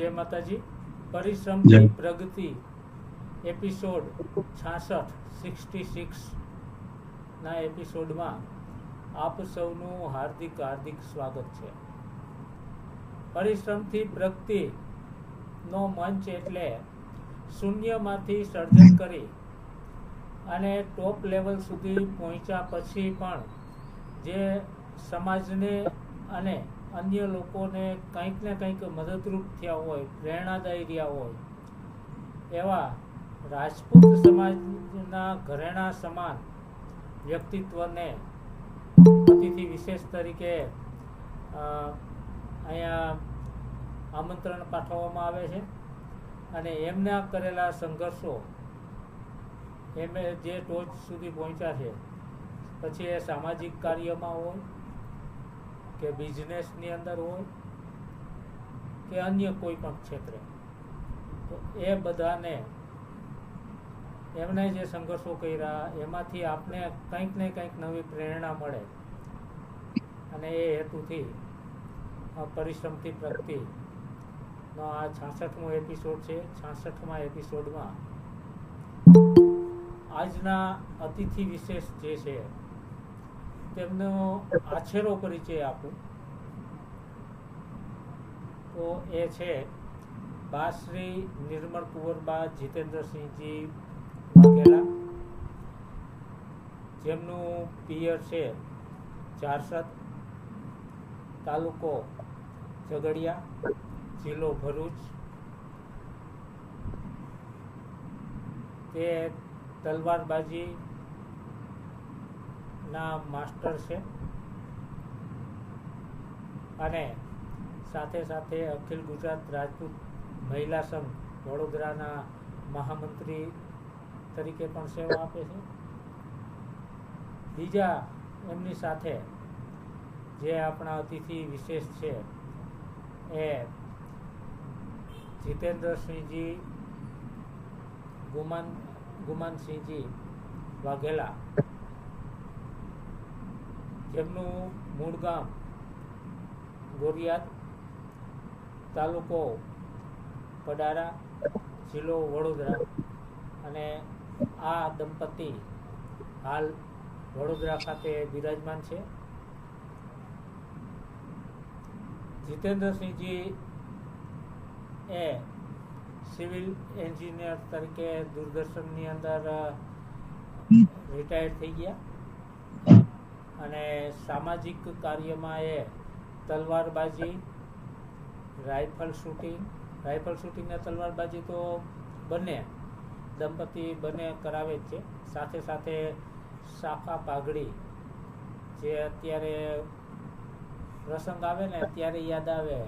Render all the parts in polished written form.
जय माताजी। परिश्रम जय की प्रगति एपिसोड 66 ना एपिसोड में आप सौनु हार्दिक हार्दिक स्वागत है। परिश्रम थी प्रगति नो मंच एटले शून्यमांथी सर्जन करी अने टॉप लेवल सुधी पहोंच्या पछी पण जे समाजने अने अन्य लोकोने कंईक ने कंईक मददरूप थया होय, प्रेरणादायी रह्या होय एवा राजपूत समाजना घरेणा समान व्यक्तित्वने अतिथि विशेष तरीके अहींया आमंत्रण पाठववामां आवे छे अने एमना करेला संघर्षो एमे जे टोच सुधी पहोंच्या छे पछी ए सामाजिक कार्यमां होय के बिजनेसनी अंदर होय के अन्य कोई पण क्षेत्रे, तो ए बधाने एमणे जे संघर्षो कर्या एमांथी आपने कंईक ने कंईक नवी प्रेरणा मळे अने ए हेतुथी परिश्रमथी प्रगति नो आ 66मो एपिसोड छे। 66मा एपिसोडमां आजना अतिथि विशेष जे छे तेमनो आछेरो परिचय आपू तो ए छे बा श्री निर्मल कुंवरबा जितेन्द्रसिंहजी वाघेला, जेमनु पियर छे चारसद, तालुको झगड़िया, जिल्लो भरूच। ते तलवारबाजी ना मास्टर छे अने साथे साथे अखिल गुजरात राजपूत महिला संघ वडोदराना महामंत्री तरीके पण सेवा आपे छे। बीजा एमनी साथे जे आपणा अतिथि विशेष छे ए जितेन्द्रसिंहजी गुमानसिंहजी वाघेला, जेमनु मूळ गाम गोरियाद, तालुको पडारा, जिल्लो वडोदरा अने आ दंपती हाल वडोदरा खाते विराजमान छे। जितेन्द्रसिंहजी ए सिविल एंजीनियर तरीके दूरदर्शननी अंदर रिटायर थई गया अने सामाजिक कार्यमां ए तलवारबाजी, राइफल शूटिंग ने तलवारबाजी तो बने दंपती बने करावे छे। साथे साथे साफा पाघड़ी जे अत्यारे प्रसंग आवे ने त्यारे याद आवे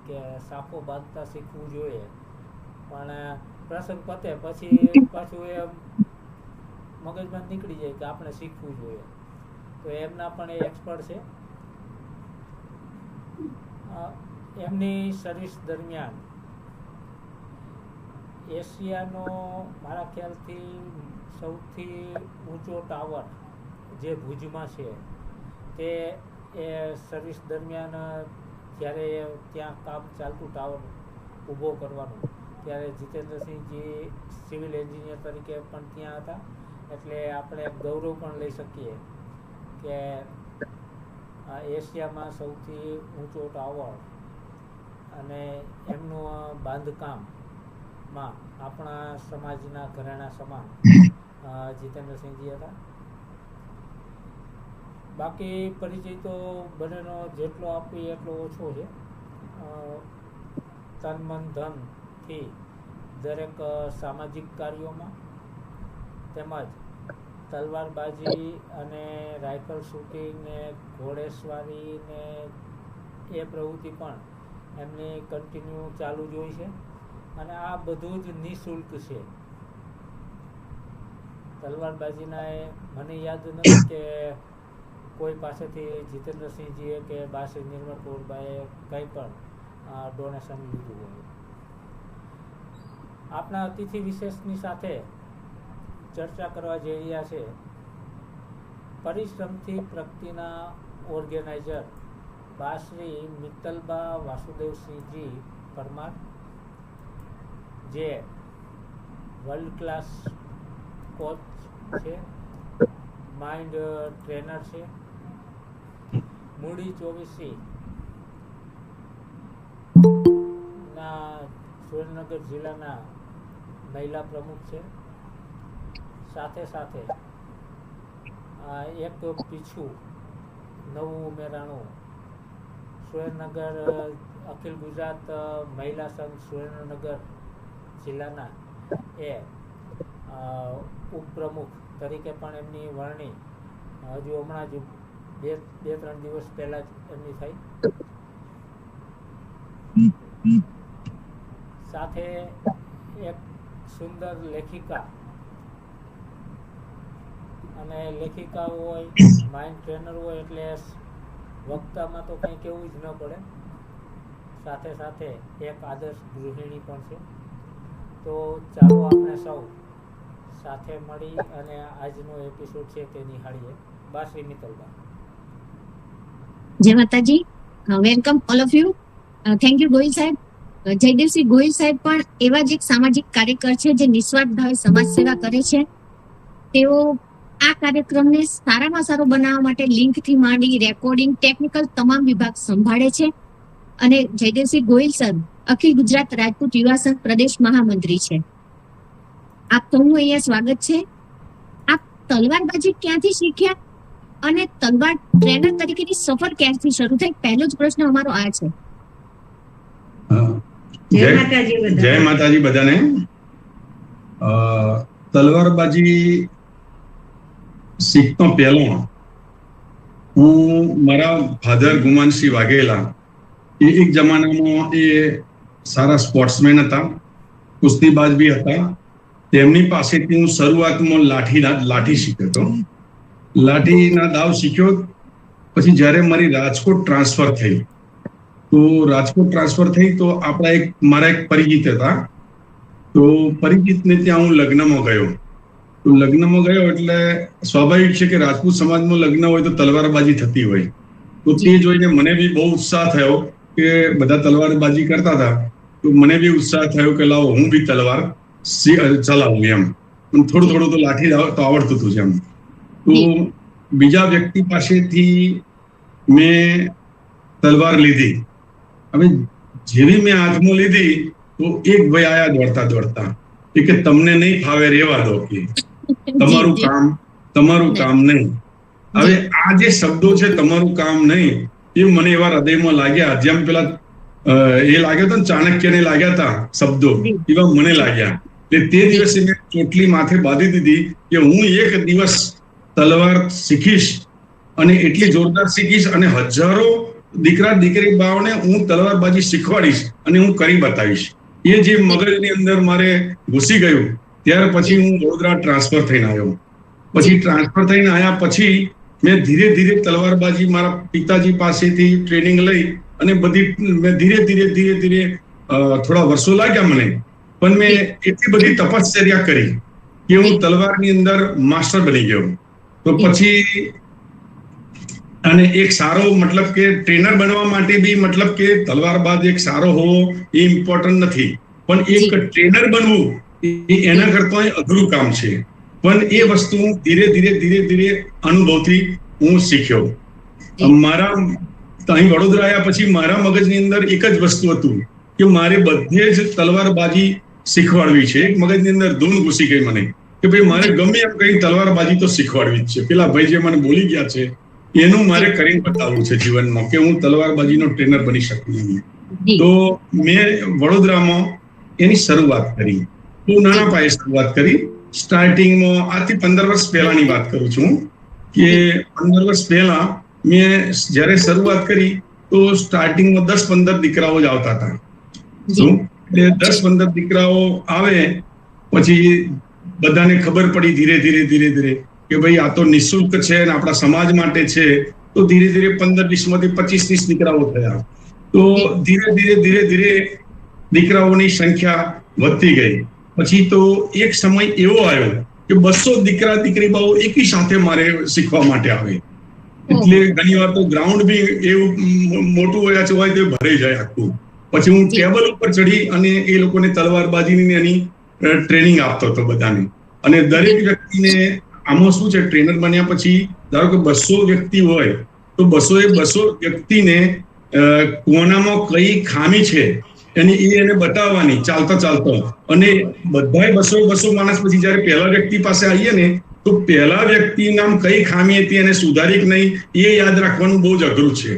के साफो बांधता शीखवू जोईए, पण प्रसंग पते पछी पाछुं ए मगजमां निकળી જાય કે આપણે શીખવું જોઈએ, તો એમના પણ એ એક્સપર્ટ છે। એમની સર્વિસ દરમિયાન એશિયાનો મારા ખ્યાલથી સૌથી ઊંચો ટાવર જે ભુજમાં છે તે એ સર્વિસ દરમિયાન જ્યારે ત્યાં કામ ચાલતું ટાવર ઊભો કરવાનું ત્યારે જીતેન્દ્રસિંહજી સિવિલ એન્જિનિયર તરીકે પણ ત્યાં હતા, એટલે આપણે ગૌરવ પણ લઈ શકીએ કે એશિયામાં સૌથી ઊંચો ટાવર અને એમનું બાંધકામમાં આપણા સમાજના ઘરેણા સમાન જીતેન્દ્રસિંહજી હતા। બાકી પરિચય તો બંનેનો જેટલો આપીએ એટલો ઓછો છે। તન મન ધનથી દરેક સામાજિક કાર્યોમાં તેમજ તલવારબાજી અને રાઇફલ શૂટિંગ ને ઘોડેસવારી ને એ પ્રવૃત્તિ પણ એમની કન્ટિન્યુ ચાલુ જ હોય છે અને આ બધું જ નિઃશુલ્ક છે। તલવારબાજીના મને યાદ નથી કે કોઈ પાસેથી જીતેન્દ્રસિંહજીએ કે બાસી નિર્મલ કૌરબાએ કંઈ પણ ડોનેશન લીધું હોય। આપણા અતિથિ વિશેષની સાથે ચર્ચા કરવા જઈ રહ્યા છે પરિશ્રમથી પ્રગતિના ઓર્ગેનાઇઝર બા શ્રી મિત્તલબા વાસુદેવસિંહજી પરમાર, જે વર્લ્ડ ક્લાસ કોચ છે, માઇન્ડ ટ્રેનર છે. મૂડી 24C ના સુરેન્દ્રનગર જિલ્લાના મહિલા પ્રમુખ છે. સાથે સાથે એક પીછું નવું ઉમેરાણું સુરેન્દ્રનગર અખિલ ગુજરાત મહિલા સંઘ સુરેન્દ્રનગર જિલ્લાના એ ઉપપ્રમુખ તરીકે પણ એમની વરણી હજુ હમણાં જ બે ત્રણ દિવસ પહેલા જ એમની થઈ. સાથે એક સુંદર લેખિકા, અને લેખિકા હોય, માઇન્ડ ટ્રેનર હોય એટલે વક્તામાં તો કંઈ કહેવું જ ન પડે. સાથે સાથે એક આદર્શ ગૃહિણી પણ છે. તો ચાલો આપણે સૌ સાથે મળી અને આજનો એપિસોડ છે તે નિહાળીએ. શ્રી મિત્તલબા. જય માતાજી. Welcome all of you. Thank you Gohil સાહેબ. જયદેવસિંહ ગોહિલ સાહેબ પણ એવા જ એક સામાજિક કાર્યકર છે જે નિસ્વાર્થ ભાવે સમાજ સેવા કરે છે. તેઓ આ કાર્યક્રમને સારામાં સારો બનાવવા માટે લિંકથી માંડી રેકોર્ડિંગ, ટેકનિકલ તમામ વિભાગ સંભાળે છે. અને જયદેવસિંહ ગોહિલ સર અખિલ ગુજરાત રાજપૂત યુવા સંઘ પ્રદેશ મહામંત્રી છે. આપ સૌનું અહીંયા સ્વાગત છે. આપ તલવારબાજી ક્યાંથી શીખ્યા અને તલવાર ટ્રેનર તરીકેની સફર ક્યાંથી શરૂ થઈ? પહેલો જ પ્રશ્ન અમારો આ છે. જય માતાજી બધાને. તલવારબાજી શીખતો પહેલો હું મારા ફાધર ગુમાનસિંહ વાઘેલા એક જમાનામાં એ સારા સ્પોર્ટ્સમેન હતા, કુસ્તીબાજ બી હતા. તેમની પાસેથી હું શરૂઆતમાં લાઠી શીખ્યો હતો. લાઠીના દાવ શીખ્યો. પછી જ્યારે મારી રાજકોટ ટ્રાન્સફર થઈ તો આપણા મારા એક પરિચિત હતા. તો પરિચિતને ત્યાં હું લગ્નમાં ગયો. તો લગ્નમાં ગયો એટલે સ્વાભાવિક છે કે રાજપૂત સમાજમાં લગ્ન હોય તો તલવારબાજી થતી હોય. તો તે જોઈને મને બી બહુ ઉત્સાહ થયો કે બધા તલવારબાજી કરતા હતા. તો મને બી ઉત્સાહ થયો કે લાવો હું બી તલવાર ચલાવું એમ. થોડું તો લાઠી તો આવડતું હતું એમ. તો બીજા વ્યક્તિ પાસેથી મેં તલવાર લીધી. હવે જેવી મેં હાથમાં લીધી તો એક ભાઈ આયા દોડતા કે તમને નહીં ફાવે રેવા દો, કે તમારું કામ નહીં. હવે આ જે શબ્દો છે તમારું કામ નહીં, એ મને એવા હૃદયમાં લાગ્યા જેમ પેલા એ લાગ્યો હતો ને ચાણક્યને લાગ્યા હતા શબ્દો, એવા મને લાગ્યા. એટલે તે દિવસે મેં ચોટલી માથે બાંધી દીધી કે હું એક દિવસ તલવાર શીખીશ અને એટલી જોરદાર શીખીશ અને હજારો દીકરા દીકરી બાઓને હું તલવારબાજી શીખવાડીશ અને હું કરી બતાવીશ. એ જે મગજની અંદર મારે ઘૂસી ગયું. ત્યાર પછી હું વડોદરા ટ્રાન્સફર થઈને આવ્યો. પછી ટ્રાન્સફર થઈને આવ્યા પછી મેં ધીરે ધીરે તલવારબાજી મારા પિતાજી પાસેથી ટ્રેનિંગ લઈ અને બધી મેં ધીરે ધીરે થોડા વર્ષો લાગ્યા મને, પણ મેં એટલી બધી તપશ્ચર્યા કરી કે હું તલવારની અંદર માસ્ટર બની ગયો. તો પછી અને એક સારો મતલબ કે ટ્રેનર બનવા માટે બી મતલબ કે તલવારબાજ એક સારો હોવો એ ઇમ્પોર્ટન્ટ નથી, પણ એક ટ્રેનર બનવું એના કરતા અઘરું કામ છે. પણ એ વસ્તુ હું ધીરે ધીરે અનુભવથી હું શીખ્યો. મારા અહીં વડોદરા આવ્યા પછી મારા મગજની અંદર એક જ વસ્તુ હતું કે મારે બધે જ તલવારબાજી શીખવાડવી છે. એક મગજની અંદર ધૂન ઘૂસી ગઈ મને કે ભાઈ મારે ગમે એમ કઈ તલવારબાજી તો શીખવાડવી જ છે. પેલા ભાઈ જે મને બોલી ગયા છે એનું મારે કરીને બતાવવું છે જીવનમાં કે હું તલવારબાજીનો ટ્રેનર બની શકું. તો મેં વડોદરામાં એની શરૂઆત કરી. બહુ નાના પાયે શરૂઆત કરી. સ્ટાર્ટિંગમાં આજથી 15 વર્ષ પહેલાની વાત કરું છું કે 15 વર્ષ પહેલા મેં જ્યારે શરૂઆત કરી તો સ્ટાર્ટિંગમાં 10-15 દીકરાઓ જ આવતા હતા. એટલે 10-15 દીકરાઓ આવે પછી બધાને ખબર પડી ધીરે ધીરે કે ભાઈ આ તો નિઃશુલ્ક છે અને આપણા સમાજ માટે છે. તો ધીરે 15-20 માંથી 25-30 દીકરાઓ થયા. તો ધીરે દીકરાઓની સંખ્યા વધતી ગઈ. પછી તો એક સમય એવો આવ્યો કે 200 દીકરા દીકરી બાઓ એકી સાથે મારે શીખવા માટે આવે. એટલે ઘણી વાર તો ગ્રાઉન્ડ બી એવું મોટું હોય તો ભરાઈ જાય આખું. પછી હું ટેબલ ઉપર ચડી અને એ લોકોને તલવારબાજીની એની ટ્રેનિંગ આપતો હતો બધાને. અને દરેક વ્યક્તિને આમાં શું છે, ટ્રેનર બન્યા પછી ધારો કે 200 વ્યક્તિ હોય તો 200 વ્યક્તિને કોનામાં કઈ ખામી છે એને બતાવવાની ચાલતો. અને બધાય 200 માણસ પછી જયારે પહેલા વ્યક્તિ પાસે આવીએ ને તો પહેલા વ્યક્તિ નામ કઈ ખામી હતી એને સુધારી કે નહીં એ યાદ રાખવાનું બહુ જ અઘરું છે.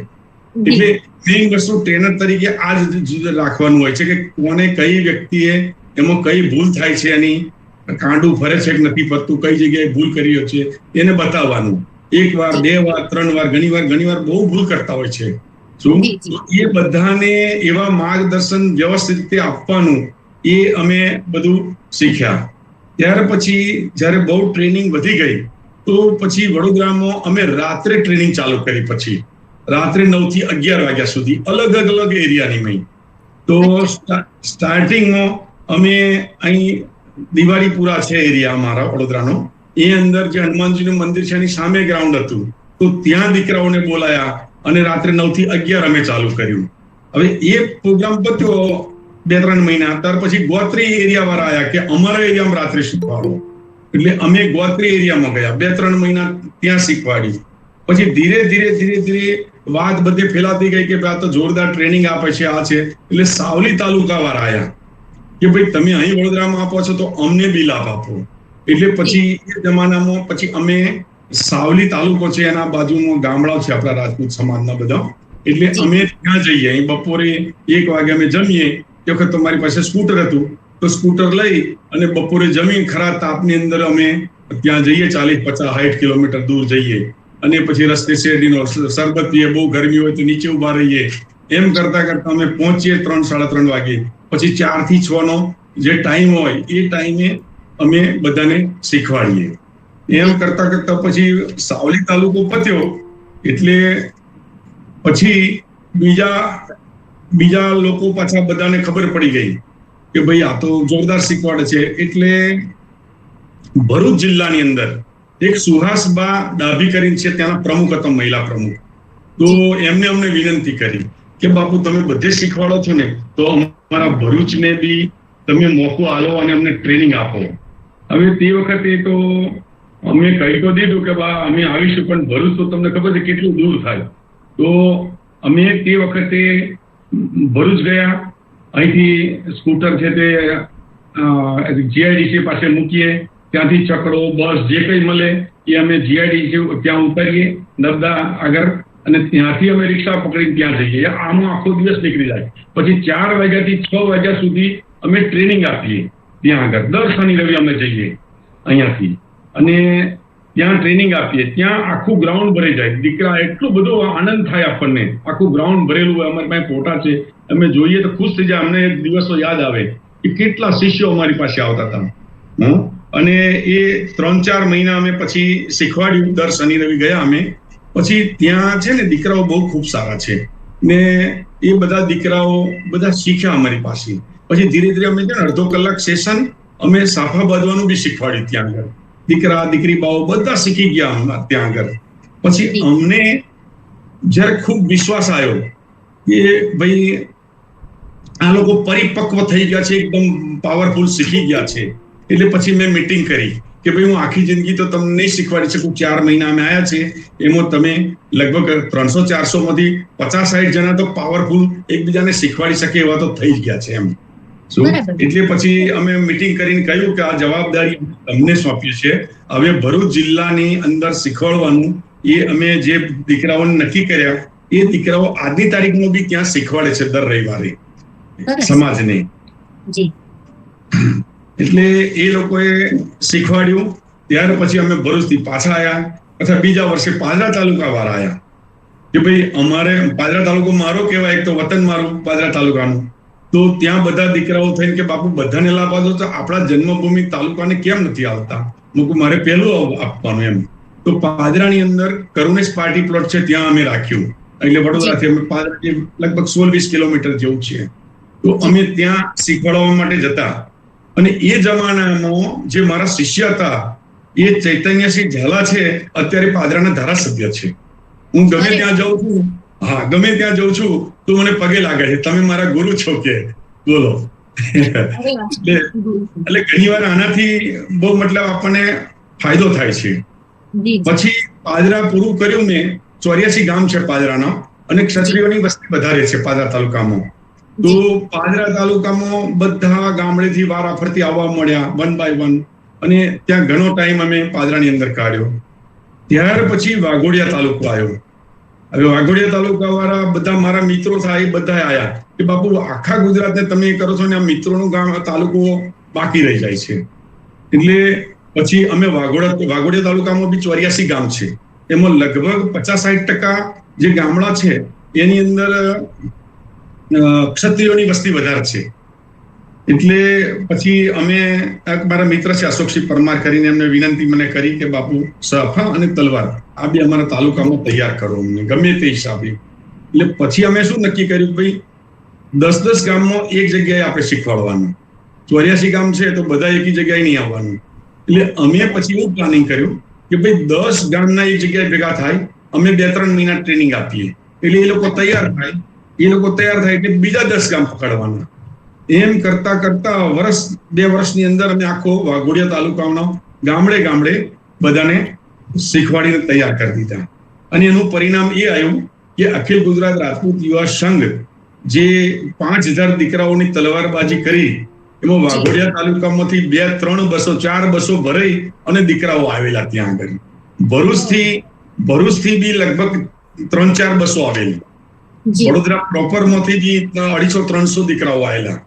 એટલે મેઇન વસ્તુ ટ્રેનર તરીકે આ જ રાખવાનું હોય છે કે કોને કઈ વ્યક્તિએ એમાં કઈ ભૂલ થાય છે, એની કાંડું ફરે છે કે નથી ફરતું, કઈ જગ્યાએ ભૂલ કરી છે એને બતાવવાનું. 1 વાર 2 વાર 3 વાર ઘણી વાર બહુ ભૂલ કરતા હોય છે. એ બધાને એવા માર્ગદર્શન વ્યવસ્થિત રીતે આપવાનું એ અમે બધું શીખ્યા. ત્યાર પછી જયારે બહુ ટ્રેનિંગ વધી ગઈ તો પછી વડોદરામાં અમે રાત્રે ટ્રેનિંગ ચાલુ કરી. પછી રાત્રે 9 થી 11 વાગ્યા સુધી અલગ એરિયાની મેં. તો સ્ટાર્ટિંગમાં અમે અહીં દિવાળીપુરા છે એરિયા અમારા વડોદરાનો, એ અંદર જે હનુમાનજીનું મંદિર છે એની સામે ગ્રાઉન્ડ હતું, તો ત્યાં દીકરાઓને બોલાયા અને રાત્રે 9 થી 11 અમે ચાલુ કર્યું. હવે એ પ્રોગ્રામ પત્યો 2-3 મહિના. ત્યાર પછી ગોત્રી એરિયા વાળા આવ્યા કે અમારા એરિયામાં રાત્રે શીખવાડો, એટલે અમે ગોત્રી એરિયામાં ગયા, 2-3 મહિના ત્યાં શીખવાડી. પછી ધીરે વાત બધે ફેલાતી ગઈ કે આ તો જોરદાર ટ્રેનિંગ આપે છે, આ છે. એટલે સાવલી તાલુકા વાળા આવ્યા કે ભાઈ તમે અહીં વડોદરામાં આપો છો તો અમને બી લાભ આપો. એટલે પછી એ જમાનામાં પછી અમે સાવલી તાલુકો છે એના બાજુમાં ગામડાઓ છે આપણા રાજપૂત સમાજના બધા, એટલે અમે ત્યાં જઈએ. અહીં બપોરે 1 વાગે અમે જમીએ. એ વખત તમારી પાસે સ્કૂટર હતું તો સ્કૂટર લઈ અને બપોરે જમીન ખરા તાપની અંદર અમે ત્યાં જઈએ, 40-50-60 કિલોમીટર દૂર જઈએ. અને પછી રસ્તે શેરડીનો શરબત પીએ, બહુ ગરમી હોય તો નીચે ઉભા રહીએ. એમ કરતા અમે પહોંચીએ 3-3:30 વાગે. પછી 4 થી 6 નો જે ટાઈમ હોય એ ટાઈમે અમે બધાને શીખવાડીએ. એમ કરતા પછી સાવલી તાલુકો પત્યો. એટલે પછી બીજા લોકો પાછા બધાને ખબર પડી ગઈ કે ભાઈ આ તો જોરદાર શીખવાડે છે. એટલે ભરૂચ જિલ્લાની અંદર એક સુહાસબા ડાભી કરીને છે, ત્યાંના પ્રમુખ હતા, મહિલા પ્રમુખ. તો એમને અમને વિનંતી કરી કે બાપુ તમે બધે શીખવાડો છો ને તો અમારા ભરૂચને બી તમે મોકો આલો અને અમને ટ્રેનિંગ આપો. હવે તે વખતે તો અમે કહી તો દીધું કે બા અમે આવીશું, પણ ભરૂચ તો તમને ખબર છે કેટલું દૂર થાય. તો અમે તે વખતે ભરૂચ ગયા. અહીંથી સ્કૂટર છે તે જીઆઈડીસી પાસે મૂકીએ, ત્યાંથી ચકડો બસ જે કંઈ મળે એ અમે જીઆઈડીસી ત્યાં ઉતારીએ નર્મદા આગળ, અને ત્યાંથી અમે રિક્ષા પકડીને ત્યાં જઈએ. આમાં આખો દિવસ નીકળી જાય. પછી 4 વાગ્યાથી 6 વાગ્યા સુધી અમે ટ્રેનિંગ આપીએ ત્યાં આગળ. દર શનિ રવિ અમે જઈએ અહીંયાથી અને ત્યાં ટ્રેનિંગ આપીએ. ત્યાં આખું ગ્રાઉન્ડ ભરાઈ જાય. દીકરા એટલો બધો આનંદ થાય આપણને, આખું ગ્રાઉન્ડ ભરેલું હોય. અમારી પાસે ફોટા છે, અમે જોઈએ તો ખુશ થઈ જાય. અમને દિવસો યાદ આવે કે કેટલા શિષ્યો અમારી પાસે આવતા હતા. અને એ 3-4 મહિના અમે પછી શીખવાડ્યું. દર શનિ રવિ ગયા અમે. પછી ત્યાં છે ને દીકરાઓ બહુ ખૂબ સારા છે ને એ બધા દીકરાઓ બધા શીખ્યા અમારી પાસે. પછી ધીરે અમે છે ને 1/2 કલાક સેશન અમે સાફા બાંધવાનું બી શીખવાડ્યું ત્યાં આગળ. દીકરા દીકરી બાઓ બધા શીખી ગયા ત્યાં આગળ. પછી અમને જયારે ખૂબ વિશ્વાસ આવ્યો કે ભાઈ આ લોકો પરિપક્વ થઈ ગયા છે, એકદમ પાવરફુલ શીખી ગયા છે. એટલે પછી મેં મીટિંગ કરી કે ભાઈ હું આખી જિંદગી તો તમને નહીં શીખવાડી શકું. 4 મહિના અમે આવ્યા છે, એમાં તમે લગભગ 300-400 માંથી 50-60 જણા તો પાવરફુલ એકબીજાને શીખવાડી શકે એવા તો થઈ જ ગયા છે એમ. એટલે પછી અમે મીટિંગ કરીને કહ્યું કે આ જવાબદારી અમને સોંપી છે. હવે ભરૂચ જિલ્લાની અંદર શીખવાડવાનું એ અમે જે દીકરાઓને નક્કી કર્યા એ દીકરાઓ આજની તારીખમાં બી ત્યાં શીખવાડે છે દર રવિવારે સમાજને. એટલે એ લોકોએ શીખવાડ્યું. ત્યાર પછી અમે ભરૂચથી પાછા આવ્યા. અથવા બીજા વર્ષે પાદરા તાલુકા વાળા આવ્યા કે ભાઈ અમારે પાદરા તાલુકો મારો કહેવાય, એક તો વતન મારું પાદરા તાલુકાનું. તો ત્યાં બધા દીકરાઓ થઈને કે બાપુ બધાને લાભ આપો તો આપણા જન્મભૂમિ તાલુકાને કેમ નથી આવતા? મારે પહેલું આપવાનું એમ. તો પાદરાની અંદર કરુણેશ પાર્ટી પ્લોટ છે, ત્યાં અમે રાખ્યું. એટલે વડોદરાથી અમે પાદરા લગભગ 16-20 કિલોમીટર જેવું છે. તો અમે ત્યાં શીખવાડવા માટે જતા. અને એ જમાનામાં જે મારા શિષ્ય હતા એ ચૈતન્યસિંહ ઝાલા છે, અત્યારે પાદરાના ધારાસભ્ય છે. હું ગમે ત્યાં જાઉં છું હા, ગમે ત્યાં જઉં છું તો મને પગે લાગે છે, તમે મારા ગુરુ છો કે બોલો. એટલે ઘણી વાર આનાથી બહુ મતલબ આપણને ફાયદો થાય છે. પછી પાદરા પૂરું કર્યું મેં, 84 ગામ છે પાદરાના, અને ક્ષત્રિયોની વસ્તી વધારે છે પાદરા તાલુકામાં. તો પાદરા તાલુકામાં બધા ગામડેથી વારાફરતી આવવા મળ્યા, 1 by 1, અને ત્યાં ઘણો ટાઈમ અમે પાદરાની અંદર કાઢ્યો. ત્યાર પછી વાઘોડિયા તાલુકો આવ્યો. હવે વાઘોડિયા તાલુકા વાળા બધા મારા મિત્રો થાય, બધા આયા કે બાપુ આખા ગુજરાતને તમે કરો છો ને આ મિત્રોનું ગામ તાલુકો બાકી રહી જાય છે. એટલે પછી અમે વાઘોડિયા તાલુકામાં બી 84 ગામ છે, એમાં લગભગ 50-60% જે ગામડા છે એની અંદર ક્ષત્રિયોની વસ્તી વધારે છે. એટલે પછી અમે મારા મિત્ર છે અશોકસિંહ પરમાર કરીને, એમને વિનંતી મને કરી કે બાપુ સફા અને તલવાર આ બી અમારા તાલુકામાં તૈયાર કરો અમને ગમે તે હિસાબે. એટલે પછી અમે શું નક્કી કર્યું, ભાઈ 10 ગામમાં એક જગ્યાએ આપણે શીખવાડવાનું. 84 ગામ છે તો બધા એકી જગ્યાએ નહીં આવવાનું. એટલે અમે પછી એવું પ્લાનિંગ કર્યું કે ભાઈ 10 ગામના એક જગ્યાએ ભેગા થાય, અમે 2-3 મહિના ટ્રેનિંગ આપીએ, એટલે એ લોકો તૈયાર થાય એટલે બીજા 10 ગામ પકડવાના. એમ કરતા 2 વર્ષની અંદર અમે આખો વાઘોડિયા તાલુકાનો ગામડે બધાને શીખવાડીને તૈયાર કરી દીધા. અને એનું પરિણામ એ આવ્યું કે અખિલ ગુજરાત રાજપૂત યુવા સંઘ જે 5000 દીકરાઓની તલવારબાજી કરી, એમાં વાઘોડિયા તાલુકામાંથી 2-3 બસો 4 બસો ભરાઈ અને દીકરાઓ આવેલા ત્યાં આગળ. ભરૂચથી બી લગભગ 3-4 બસો આવેલી. વડોદરા પ્રોપરમાંથી બી 250-300 દીકરાઓ આવેલા.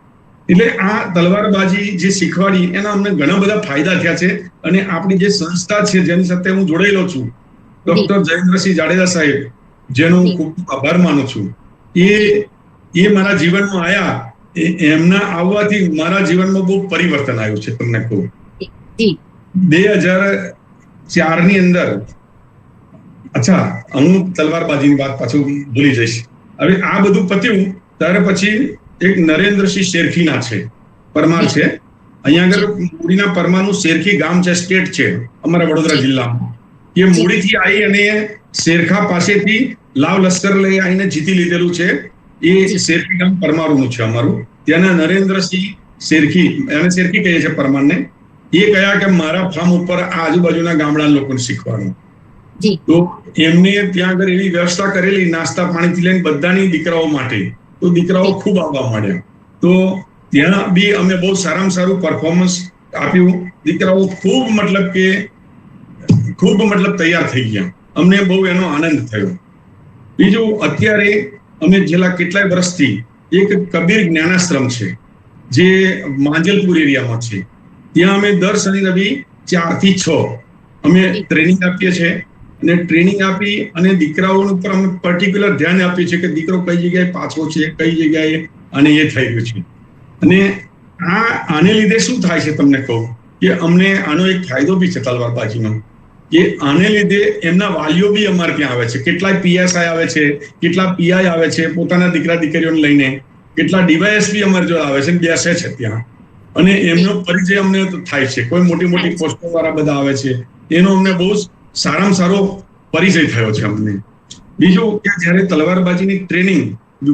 એટલે આ તલવારબાજી જે શીખવાડી એના અમને ઘણા બધા ફાયદા થયા છે. અને આપણી જે સંસ્થા છે જેની સાથે હું જોડાયેલો છું, ડોક્ટર જયેન્દ્રસિંહ જાડેજા સાહેબ, જેનો હું ખૂબ આભાર માનું છું, એ મારા જીવનમાં આવ્યા. એમના આવવાથી મારા જીવનમાં બહુ પરિવર્તન આવ્યું છે. તમને કહું 2004 ની અંદર, અચ્છા હું તલવારબાજીની વાત પાછું ભૂલી જઈશ. હવે આ બધું પત્યું ત્યારે પછી એક નરેન્દ્રસિંહ શેરખીના છે, પરમાર છે, અહીંયા આગળ મૂડીના પરમારનું શેરખી ગામ છે, સ્ટેટ છે અમારા વડોદરા જિલ્લામાં. એ મૂડીથી આવી અને શેરખા પાસેથી લાવ લશ્કર લઈ આવીને જીતી લીધેલું છે. એ શેરખી ગામ પરમારનું છે અમારું. ત્યાંના નરેન્દ્રસિંહ શેરખી, એને શેરખી કહીએ છે પરમારને, એ કહ્યા કે મારા ફાર્મ ઉપર આ આજુબાજુના ગામડા લોકોને શીખવાનું. તો એમને ત્યાં આગળ એવી વ્યવસ્થા કરેલી નાસ્તા પાણીથી લઈને બધાની દીકરાઓ માટે. તો દીકરાઓ ખૂબ આવવા માંડ્યા. તો ત્યાં બી અમે બહુ સારામાં સારું પરફોર્મન્સ આપ્યું. દીકરાઓ ખૂબ તૈયાર થઈ ગયા. અમને બહુ એનો આનંદ થયો. બીજું, અત્યારે અમે છેલ્લા કેટલાય વર્ષથી એક કબીર જ્ઞાનાશ્રમ છે જે માંજલપુર એરિયામાં છે, ત્યાં અમે દર શનિ રવિ 4 થી 6 અમે ટ્રેનિંગ આપીએ છીએ. અને ટ્રેનિંગ આપી અને દીકરાઓ ઉપર અમે પર્ટિક્યુલર ધ્યાન આપીએ છીએ કે દીકરો કઈ જગ્યાએ પાછો છે, કઈ જગ્યાએ અને એ થઈ ગયું છે. અને આને લીધે શું થાય છે તમને કહું કે અમને આનો એક ફાયદો બી છે તલવારબાજીનો, કે આને લીધે એમના વાલીઓ બી અમારે ત્યાં આવે છે. કેટલાય પીએસઆઈ આવે છે, કેટલા પીઆઈ આવે છે પોતાના દીકરા દીકરીઓને લઈને, કેટલા ડીવાયએસપી અમારે જો આવે છે, બેસે છે ત્યાં, અને એમનો પરિચય અમને થાય છે. કોઈ મોટી પોસ્ટો વાળા બધા આવે છે, એનો અમને બહુ સારામાં સારો પરિચય થયો છે અમને. બીજું કે જ્યારે તલવારબાજીની ટ્રેનિંગ,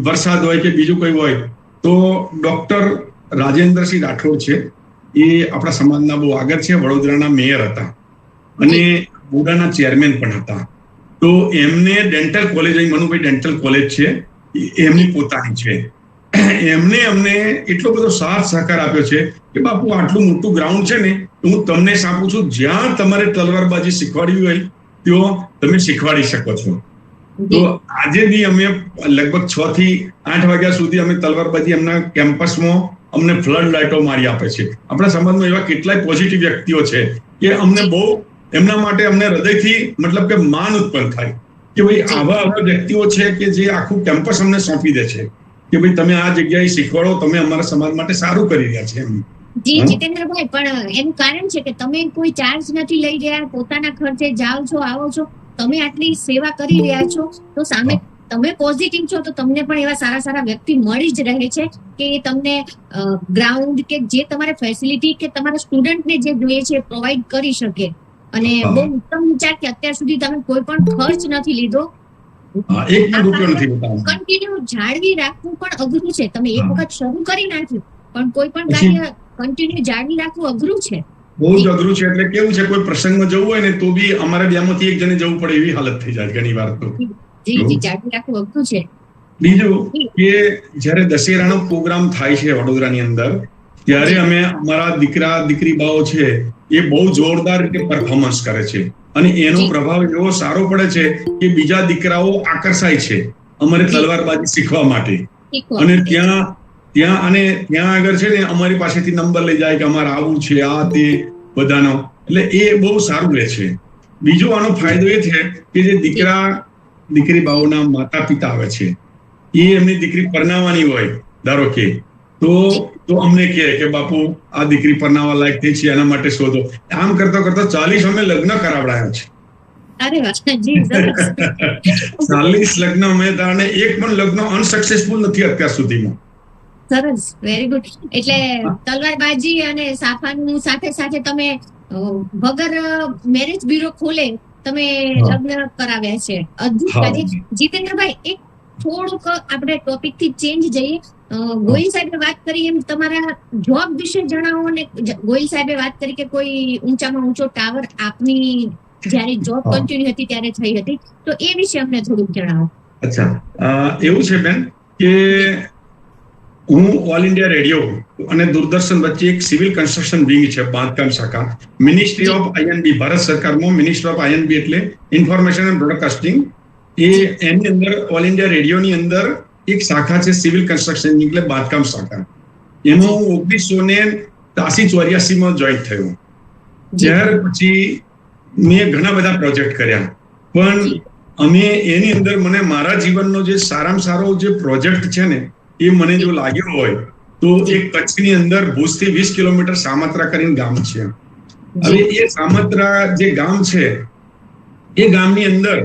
વરસાદ હોય કે બીજું કોઈ હોય, તો ડોક્ટર રાજેન્દ્રસિંહ રાઠોડ છે, એ આપણા સમાજના બહુ આગળ છે, વડોદરાના મેયર હતા અને બોર્ડના ચેરમેન પણ હતા. તો એમને dental college, Manubhai dental college છે, એમની પોતાની છે. એમને અમને એટલો બધો સાથ સહકાર આપ્યો છે કે બાપુ આટલું મોટું ગ્રાઉન્ડ છે ને, હું તમને આપું છું, જ્યાં તમારે તલવારબાજી શીખવાડવી હોય ત્યાં તમે શીખવાડી શકો છો. તો આજે બી અમે લગભગ 6 થી 8 વાગ્યા સુધી અમે તલવારબાજી એમના કેમ્પસમાં અમને ફ્લડ લાઇટો મારી આપે છે. આપણા સમાજમાં એવા કેટલાય પોઝિટિવ વ્યક્તિઓ છે કે અમને બહુ એમના માટે અમને હૃદયથી કે માન ઉત્પન્ન થાય કે ભાઈ આવા વ્યક્તિઓ છે કે જે આખું કેમ્પસ અમને સોંપી દે છે કે ભાઈ તમે આ જગ્યાએ શીખવાડો, તમે અમારા સમાજ માટે સારું કરી રહ્યા છે. જી જીતેન્દ્રભાઈ, પણ એનું કારણ છે કે તમે કોઈ ચાર્જ નથી લઈ રહ્યા, પોતાના ખર્ચે જાઓ છો, આવો છો, તમે આટલી સેવા કરી રહ્યા છો, તો સામે તમે પોઝિટિવ છો તો તમને પણ એવા સારા વ્યક્તિ મળી જ રહે છે કે તમને ગ્રાઉન્ડ કે જે તમારે ફેસિલિટી કે તમારા સ્ટુડન્ટને જે જોઈએ છે પ્રોવાઈડ કરી શકે. અને બહુ ઉત્તમ વિચાર કે અત્યાર સુધી તમે કોઈ પણ ખર્ચ નથી લીધો, એક પણ રૂપિયો નથી બતાવવાનો. કન્ટિન્યુ જાળવી રાખવું પણ અઘરું છે. તમે એક વખત શરૂ કરી નાખ્યું પણ કોઈ પણ પછી- કાર્ય કન્ટિન્યુ જાળવી રાખવું અઘરું છે. બહુ જ અઘરું છે. એટલે કેવું છે, કોઈ પ્રસંગમાં જવું હોય ને તો બી અમારે બેમાંથી એક જણે જવું પડે એવી હાલત થઈ જાય ઘણી વાર તો. જી જાળવી રાખવું અઘરું છે. બીજું કે જ્યારે દશેરાનો પ્રોગ્રામ થાય છે વડોદરાની અંદર, ત્યારે અમે અમારા દીકરા દીકરી બાઓ છે એ બહુ જોરદાર રીતે પરફોર્મન્સ કરે છે અને એનો પ્રભાવ એવો સારો પડે છે કે બીજા દીકરાઓ આકર્ષાય છે અમારે તલવારબાજી શીખવા માટે. અને ત્યાં આગળ છે ને અમારી પાસેથી નંબર લઈ જાય કે અમારે આવું છે, આ તે બધાનો. એટલે એ બહુ સારું રહે છે. બીજો આનો ફાયદો એ છે કે જે દીકરી બાઓના માતા પિતા આવે છે, એ એમની દીકરી પરણાવવાની હોય ધારો કે, તો અમને કહે કે બાપુ આ દીકરી પરણાવવા લાયક થઈ છે, એના માટે શોધો. આમ કરતા 40 અમે લગ્ન કરાવડાયા છે. અરે વાહ, જી સરસ. 40 લગ્ન અમે તારને એક પણ લગ્ન અનસક્સેસફુલ નથી અત્યાર સુધીમાં. સરસ, વેરી ગુડ. એટલે તલવારબાજી અને સાફાનું સાથે સાથે તમે વગર મેરેજ બ્યુરો ખોલે તમે લગ્ન કરાવ્યા છે. અદ્ભુત. જીતેન્દ્રભાઈ, એક થોડુંક આપણે ટોપિક થી ચેન્જ જઈએ. ગોહિલ સાહેબે વાત કરી એમ તમારા જોબ વિશે જણાવો ને. ગોહિલ સાહેબે વાત કરી કે કોઈ ઊંચામાં ઊંચો ટાવર આપની જયારે જોબ કન્ટિન્યુ હતી ત્યારે થઈ હતી, તો એ વિશે અમને થોડુંક જણાવો. અચ્છા, એવું છે બેન કે હું ઓલ ઇન્ડિયા રેડિયો અને દૂરદર્શન વચ્ચે એક સિવિલ કન્સ્ટ્રક્શન વિંગ છે, બાંધકામ શાખા, મિનિસ્ટ્રી ઓફ આઈએનબી, ભારત સરકારમાં મિનિસ્ટ્રી ઓફ આઈએનબી એટલે ઇન્ફોર્મેશન એન્ડ બ્રોડકાસ્ટિંગ. એની અંદર ઓલ ઇન્ડિયા રેડિયોની અંદર એક શાખા છે સિવિલ કન્સ્ટ્રક્શન એટલે બાંધકામ શાખા. એમાં હું 1983-84 જોઈન થયો. ત્યાર પછી મેં ઘણા બધા પ્રોજેક્ટ કર્યા, પણ અમે એની અંદર મને મારા જીવનનો જે સારામાં સારો જે પ્રોજેક્ટ છે ને એ મને જો લાગ્યો હોય તો એક કચ્છની અંદર ભુજથી 20 કિલોમીટર સામત્રા કરીને ગામ છે. હવે એ સામત્રા જે ગામ છે એ ગામની અંદર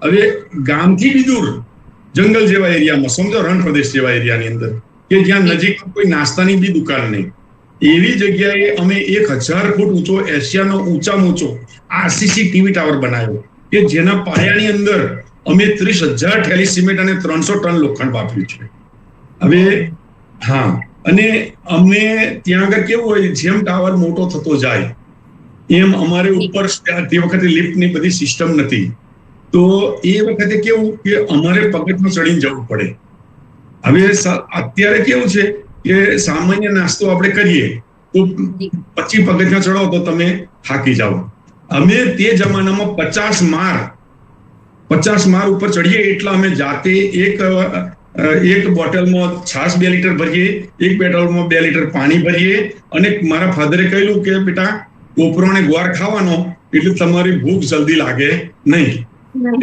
હવે ગામથી બી દૂર જંગલ જેવા એરિયામાં, સમજો રણ પ્રદેશ જેવા એરિયાની અંદર, કે જ્યાં નજીક કોઈ નાસ્તાની બી દુકાન નહીં, એવી જગ્યાએ અમે 1000 ફૂટ ઊંચો, એશિયાનો ઊંચામાં ઊંચો આરસીસી ટીવી ટાવર બનાવ્યો કે જેના પાયાની અંદર અમે 30,000 થેલી સિમેન્ટ અને 300 ટન લોખંડ વાપર્યું છે. હવે અને અમને ત્યાં આગળ કેવું હોય, જેમ ટાવર મોટો થતો જાય એમ અમારે ઉપર તે વખતે લિફ્ટની બધી સિસ્ટમ નથી, તો એ વખતે કેવું કે અમારે પગથિયું ચડીને જવું પડે. હવે અત્યારે કેવું છે કે સામાન્ય નાસ્તો આપણે કરીએ તો 25 પગથિયાં ચડો તો તમે થાકી જાઓ. અમે તે જમાનામાં 50 માળ ઉપર ચડીએ એટલા અમે જાતે એક બોટલમાં છાશ 2 લીટર ભરીએ, એક બોટલમાં 2 લીટર પાણી ભરીએ. અને મારા ફાધરે કહ્યું કે બેટા કોપરો ને ગોળ ખાવાનો એટલે તમારી ભૂખ જલ્દી લાગે નહીં.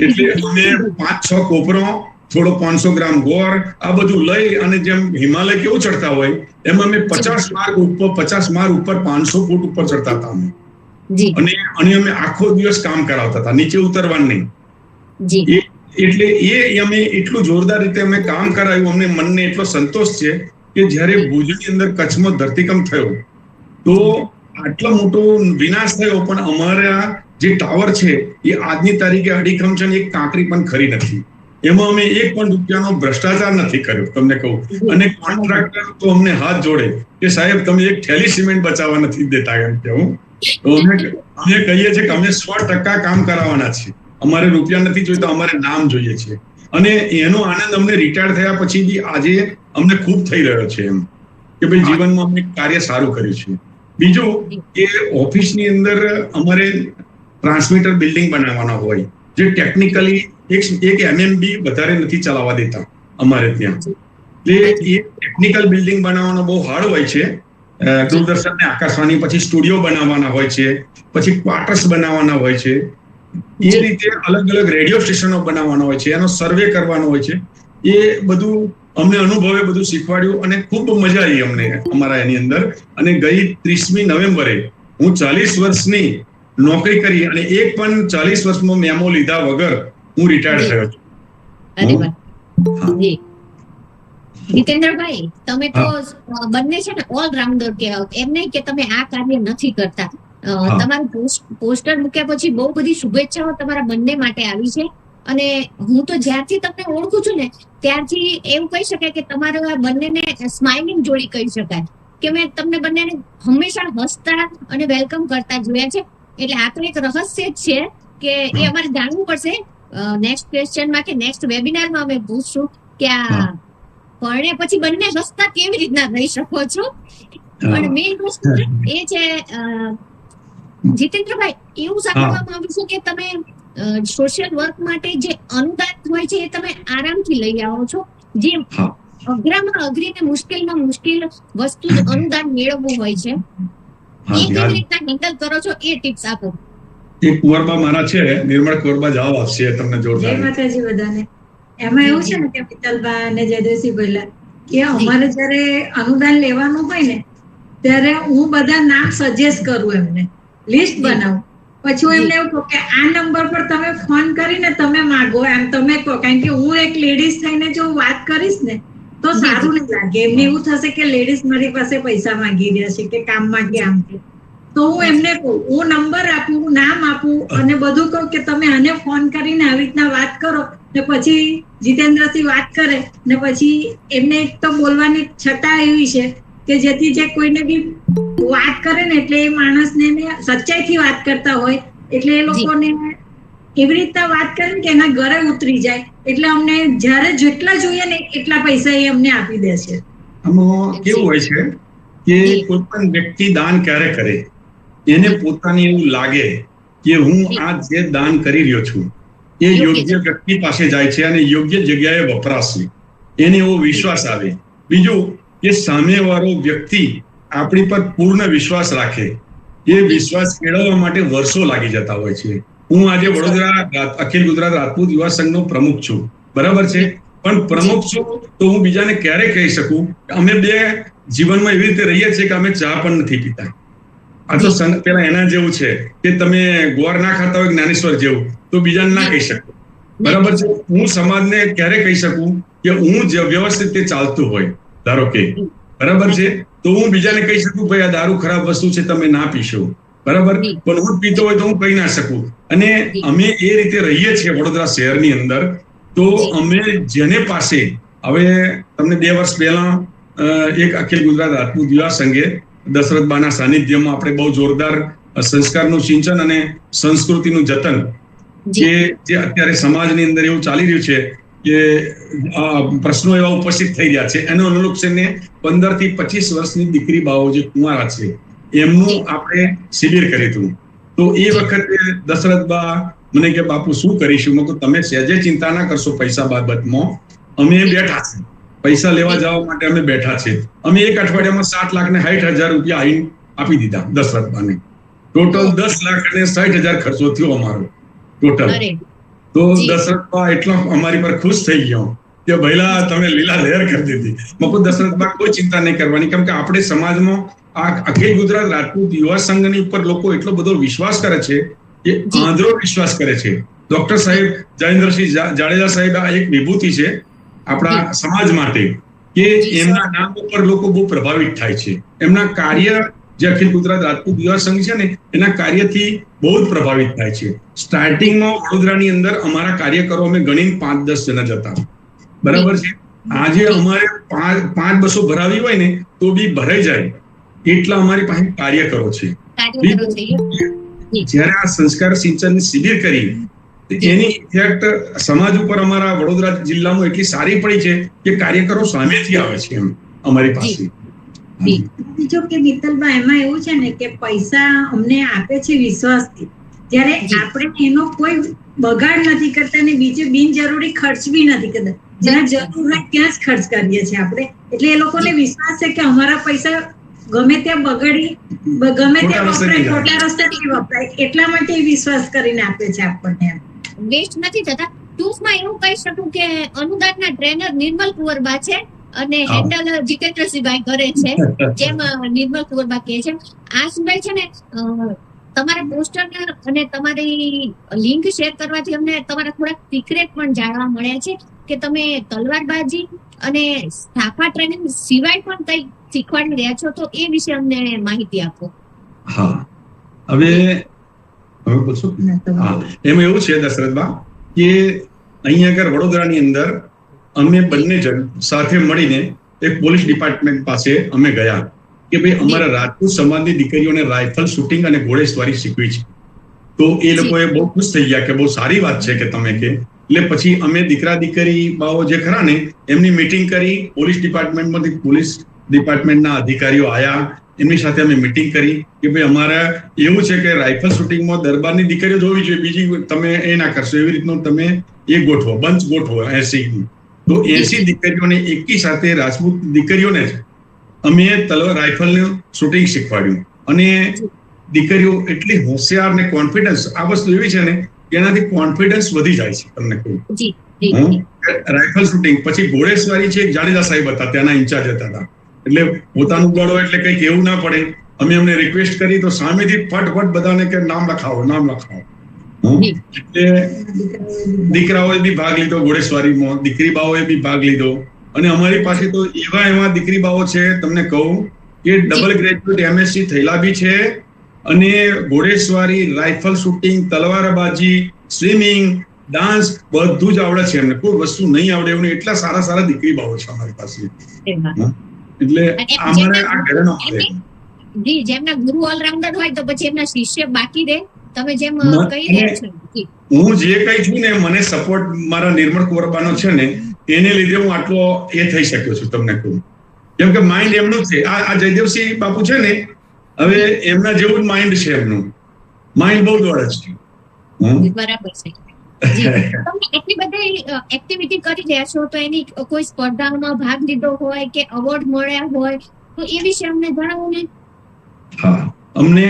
એટલે અમે 5-6 કોપરો, થોડો 500 ગ્રામ ગોળ, આ બધું લઈ અને જેમ હિમાલય કેવું ચડતા હોય એમ અમે 50 માળ ઉપર 500 ફૂટ ઉપર ચડતા હતા અમે. અને અમે આખો દિવસ કામ કરાવતા હતા, નીચે ઉતરવાનું નહીં. એટલે અમે એટલું જોરદાર રીતે અમે કામ કરાવ્યું. અમને મનને એટલો સંતોષ છે કે જ્યારે ભુજની અંદર કચ્છમાં ધરતીકંપ થયો તો આટલો મોટો વિનાશ થયો, પણ અમારા જે ટાવર છે એ આજની તારીખે અડીખમ છે, એક કાંકરી પણ ખરી નથી. એમાં અમે એક પણ રૂપિયાનો ભ્રષ્ટાચાર નથી કર્યો, તમને કહું. અને કોન્ટ્રાક્ટર તો અમને હાથ જોડે કે સાહેબ તમે એક થેલી સિમેન્ટ બચાવવા નથી દેતા એમ કેવું. તો અમે કહીએ છીએ કે અમે 100% કામ કરાવવાના છીએ, અમારે રૂપિયા નથી જોઈતા, અમારે નામ જોઈએ છે. અને એનો આનંદ અમને રિટાયર થયા પછી બી આજે અમને ખૂબ થઈ રહ્યો છે એમ કે ભાઈ જીવનમાં અમે કાર્ય સારું કર્યું છે. બીજું કે ઓફિસની અંદર અમારે ટ્રાન્સમીટર બિલ્ડિંગ બનાવવાના હોય જે ટેકનિકલી એક એમએમબી વધારે નથી ચલાવવા દેતા અમારે ત્યાં. એટલે એ ટેકનિકલ બિલ્ડિંગ બનાવવાનો બહુ હાર્ડ હોય છે. દૂરદર્શન ને આકાશવાણી પછી સ્ટુડિયો બનાવવાના હોય છે, પછી ક્વાર્ટર્સ બનાવવાના હોય છે, એ રીતે અલગ અલગ રેડિયો સ્ટેશનો બનાવવાના હોય છે, એનો સર્વે કરવાનો હોય છે. એ બધું અમને અનુભવે બધું શીખવાડ્યું અને ખૂબ મજા આવી અમને અમારા એની અંદર. અને ગઈ 30મી નવેમ્બરે હું 40 વર્ષની નોકરી કરી અને એક પણ 40 વર્ષમાં મેમો લીધા વગર હું રિટાયર થયો છું. જીતેન્દ્રભાઈ, તમે તો બંને છે ને ઓલરાઉન્ડર કહેવાય. એમ નહીં કે તમે આ કાર્ય નથી કરતા. તમારું પોસ્ટર મૂક્યા પછી બહુ બધી શુભેચ્છાઓ તમારા બંને માટે આવી છે. અને હું તો જ્યારથી તમને ઓળખું છું ને ત્યારથી એવું કહી શકાય કે તમારા આ બંનેને સ્માઇલિંગ જોડી કહી શકાય કે મેં તમને બંનેને હંમેશા હસતા અને વેલકમ કરતા જોયા છે. એટલે આ તો એક રહસ્ય જ છે કે એ અમારે જાણવું પડશે નેક્સ્ટ ક્વેશ્ચનમાં કે નેક્સ્ટ વેબિનારમાં અમે પૂછશું કે આ પરણે પછી બંને હસતા કેવી રીતના રહી શકો છો. પણ મેઇન વસ્તુ એ છે જીતેન્દ્રભાઈ, એવું સાંભળવા માંગુ છું કે તમે સોશિયલ વર્ક માટે જે અનુદાન હોય છે એ તમે આરામથી લઈ આવો છો. જે અઘરામાં અઘરી ને મુશ્કેલમાં મુશ્કેલ વસ્તુ અનુદાન મેળવવું હોય છે, એ કેવી રીતના હેન્ડલ કરો છો એ ટિપ્સ આપો. એક કુંવરબા મારા છે, નિર્મળ કુંવરબા જવાબ આપશે તમને જોરદાર. જય માતાજી બધાને. એમાં એવું છે ને કે મિત્તલબા અને જયદેવસિંહ ભઈલા કે અમારે જયારે અનુદાન લેવાનું હોય ને ત્યારે હું બધા નામ સજેસ્ટ કરું, એમને લિસ્ટ બનાવું, પછી હું એમને એવું કહું કે આ નંબર પર તમે ફોન કરીને તમે માગો, એમ તમે કહો. કારણ કે હું એક લેડીઝ થઈને જો વાત કરીશ ને તો સારું નહીં લાગે. એમને એવું થશે કે લેડીઝ મારી પાસે પૈસા માંગી રહ્યા છે કે કામ માંગે આમ કે. તો હું એમને કહું, હું નંબર આપું, નામ આપું અને બધું કહું કે તમે આને ફોન કરીને આવી રીતના વાત કરો. ને પછી જીતેન્દ્રસિંહ વાત કરે ને પછી એમને એક તો બોલવાની છટા એવી છે કે જેથી જે કોઈને બી વાત કરે ને એટલે એ માણસને સચ્ચાઈથી વાત કરતા હોય એટલે એ લોકોને એવી રીતના વાત કરે કે એના ઘરે ઉતરી જાય. એટલે અમને જ્યારે જેટલા જોઈએ ને એટલા પૈસા એ અમને આપી દે છે. આમાં કેવું હોય છે કે કોઈ પણ વ્યક્તિ દાન ક્યારે કરે, એને પોતાને એવું લાગે કે હું આ જે દાન કરી રહ્યો છું એ યોગ્ય વ્યક્તિ પાસે જાય છે અને યોગ્ય જગ્યાએ વપરાશે, એને એવો વિશ્વાસ આવે. બીજું કે સામેવાળો વ્યક્તિ આપણી પર પૂર્ણ વિશ્વાસ રાખે. એ વિશ્વાસ કેળવવા માટે વર્ષો લાગી જતા હોય છે. હું આજે વડોદરા અખિલ ગુજરાત રાજપૂત યુવા સંઘનો પ્રમુખ છું, બરાબર છે, પણ પ્રમુખ છું તો હું બીજાને ક્યારે કહી શકું અમે બે જીવનમાં એવી રીતે રહીએ છીએ કે અમે ચા પણ નથી પીતા. આ તો પેલા એના જેવું છે કે તમે ગોળ ના ખાતા હોય જ્ઞાનેશ્વર જેવું, તો બીજાને ના કહી શકું, બરાબર છે. હું સમાજને ક્યારે કહી શકું કે હું વ્યવસ્થિત રીતે ચાલતું હોય, ધારો કે બરાબર છે, તો હું બીજાને કહી શકું ભાઈ આ દારૂ ખરાબ વસ્તુ છે તમે ના પીશો, બરાબર. પણ હું પીતો હોય તો હું કહી ના શકું. અને અમે એ રીતે રહીએ છીએ વડોદરા શહેરની અંદર. તો અમે જેને પાસે હવે તમને 2 વર્ષ પહેલા એક અખિલ ગુજરાત રાજપૂત યુવા સંઘે દશરથબાના સાનિધ્યમાં આપણે બહુ જોરદાર સંસ્કારનું સિંચન અને સંસ્કૃતિનું જતન જે અત્યારે સમાજની અંદર એવું ચાલી રહ્યું છે કે પ્રશ્નો એવા ઉપસ્થિત થઈ રહ્યા છે, એનું અનુલક્ષીને 15 થી 25 વર્ષની દીકરી બાઓ જે કુંવારા છે એમનું આપણે શિબિર કર્યું હતું. તો એ વખતે દશરથબા મને કે બાપુ શું કરીશું? મેં કહ્યું તમે સહેજે ચિંતા ના કરશો, પૈસા બાબતમાં અમે બેઠા છે, પૈસા લેવા જવા માટે અમે બેઠા છે. અમે એક અઠવાડિયામાં 7,60,000 રૂપિયા આવીને આપી દીધા દશરથબાને. ટોટલ 10,60,000 ખર્ચો થયો અમારો ટોટલ. તો દશરથબા એટલો અમારી પર ખુશ થઈ ગયો કે ભઈલા તમે લીલા લહેર કરી દીધી. મકો દશરથબા કોઈ ચિંતા નહીં કરવાની, કેમ કે આપણે સમાજમાં આ અખિલ ગુજરાત રાજપૂત યુવા સંઘની ઉપર લોકો એટલો બધો વિશ્વાસ કરે છે કે આંધળો વિશ્વાસ કરે છે. ડોક્ટર સાહેબ જયેન્દ્રસિંહ જાડેજા સાહેબ આ એક વિભૂતિ છે આપણા સમાજ માટે કે એમના નામ ઉપર લોકો બહુ પ્રભાવિત થાય છે. એમના કાર્ય જે અખિલ ગુજરાત રાજપૂત યુવા સંઘ છે ને એના કાર્યથી બહુ જ પ્રભાવિત થાય છે. સ્ટાર્ટિંગમાં વડોદરાની અંદર અમારા કાર્યકરો અમે ગણીને 5-10 જણા જતા, બરાબર છે. આજે અમારે 5 બસો ભરાવી હોય ને તો બી ભરાઈ જાય એટલા અમારી પાસે કાર્યકરો છે. જયારે આ સંસ્કાર સિંચનની શિબિર કરી એની ઇફેક્ટ સમાજ ઉપર અમારા વડોદરા જિલ્લામાં એટલી સારી પડી છે કે કાર્યકરો સામેથી આવે છે એમ અમારી પાસે. બીજું કે મિત્તલબા એમાં એવું છે ને કે પૈસા અમને આપે છે વિશ્વાસથી, જ્યારે આપણે એનો કોઈ બગાડ નથી કરતા ને બીજું બિનજરૂરી ખર્ચ બી નથી કરતા. જ્યાં જરૂર હોય ત્યાં જ ખર્ચ કરીએ છીએ આપણે. એટલે એ લોકોને વિશ્વાસ છે કે અમારા પૈસા ગમે ત્યાં બગડી ગમે ત્યાં વપરાય, ખોટા રસ્તે નહીં વપરાય, એટલા માટે વિશ્વાસ કરીને આપે છે આપણને. વેસ્ટ નથી થતા. ટૂંકમાં એવું કહી શકું કે અનુદાનના ટ્રેનર નિર્મલ કુંવરબા છે અને હેન્ડલ જીતેન્દ્રસિંહભાઈ કરે છે, જેમ નિર્મલ કુંવરબા કહે છે. આ સિવાય છે ને તમારા પોસ્ટર અને તમારી લિંક શેર કરવાથી અમને તમારા થોડાક સિક્રેટ પણ જાણવા મળ્યા છે કે તમે તલવારબાજી અને સ્થાપા ટ્રેનિંગ સિવાય પણ કંઈક શીખવાડી રહ્યા છો, તો એ વિશે અમને માહિતી આપો. હા, હવે પૂછો. એમાં એવું છે દશરથબા કે અહીંયા આગળ વડોદરાની અંદર અમે બંને જણ સાથે મળીને એક પોલીસ ડિપાર્ટમેન્ટ પાસે અમે ગયા કે ભાઈ અમારા રાજપૂત સમાજની દીકરીઓને રાઇફલ શૂટિંગ અને ઘોડેસવારી શીખવી છે. તો એ લોકોએ બહુ ખુશ થઈ ગયા કે બહુ સારી વાત છે કે તમે કે. એટલે પછી અમે દીકરા દીકરી બાઓ જે ખરા ને એમની મીટિંગ કરી. પોલીસ ડિપાર્ટમેન્ટમાંથી પોલીસ ડિપાર્ટમેન્ટના અધિકારીઓ આયા, એમની સાથે અમે મીટિંગ કરી કે ભાઈ અમારે એવું છે કે રાઇફલ શૂટિંગમાં દરબારની દીકરીઓ જોવી જોઈએ, બીજી તમે એ ના કરશો, એવી રીતનું તમે એ ગોઠવો, બંચ ગોઠવો 80. તો 80 દીકરીઓને એકી સાથે રાજપૂત દીકરીઓને જ અમે તલવાર રાઇફલનું શૂટિંગ શીખવાડ્યું. અને દીકરીઓ એટલી હોશિયાર ને કોન્ફિડન્સ, આ વસ્તુ એવી છે ને એનાથી કોન્ફિડન્સ વધી જાય છે. તમને કહું રાઇફલ શૂટિંગ પછી ઘોડેસવારી છે, એક જાડેજા સાહેબ હતા ત્યાંના ઇન્ચાર્જ હતા, એટલે પોતાનું ગળો એટલે કઈ કેવું ના પડે, અમે એમને રિક્વેસ્ટ કરી તો સામેથી ફટફટ બધાને કે નામ લખાવો. એટલે દીકરાઓએ બી ભાગ લીધો ઘોડેસવારીમાં, દીકરી બાઓએ બી ભાગ લીધો. અને અમારી પાસે તો એવા દીકરી બાઓ છે તમને કહું કે ડબલ ગ્રેજ્યુએટ MSc થયેલા બી છે, અને ઘોડેસવારી, રાઇફલ શૂટિંગ, તલવારબાજી, સ્વિમિંગ, ડાન્સ બધું જ આવડે છે એમને. કોઈ વસ્તુ નહીં આવડે એવું એટલા સારા સારા દીકરી બાઓ છે અમારી પાસે. એટલે અમારે આ ઘરેનો જી જેમના ગુરુ ઓલરાઉન્ડર હોય તો પછી એમના શિષ્ય બાકી રહે. તમે જેમ કહી રહ્યા છો, હું જે કઈ છું ને મને સપોર્ટ મારા નિર્મળ કુંવરબાનો છે ને એને લીધે હું આટલો એ થઈ શક્યો છું તમને કહું. કેમ કે માઇન્ડ એમનું છે. આ જયદેવસિંહ બાપુ છે ને હવે એમના જેવું જ માઇન્ડ છે એમનું. માઇન્ડ બહુ દોડે છે. બરાબર છે. તમે એટલી બધી એક્ટિવિટી કરી રહ્યા છો તો એની કોઈ સ્પર્ધામાં ભાગ લીધો હોય કે એવોર્ડ મળ્યા હોય તો એ વિશે અમને જણાવો ને. હા, અમને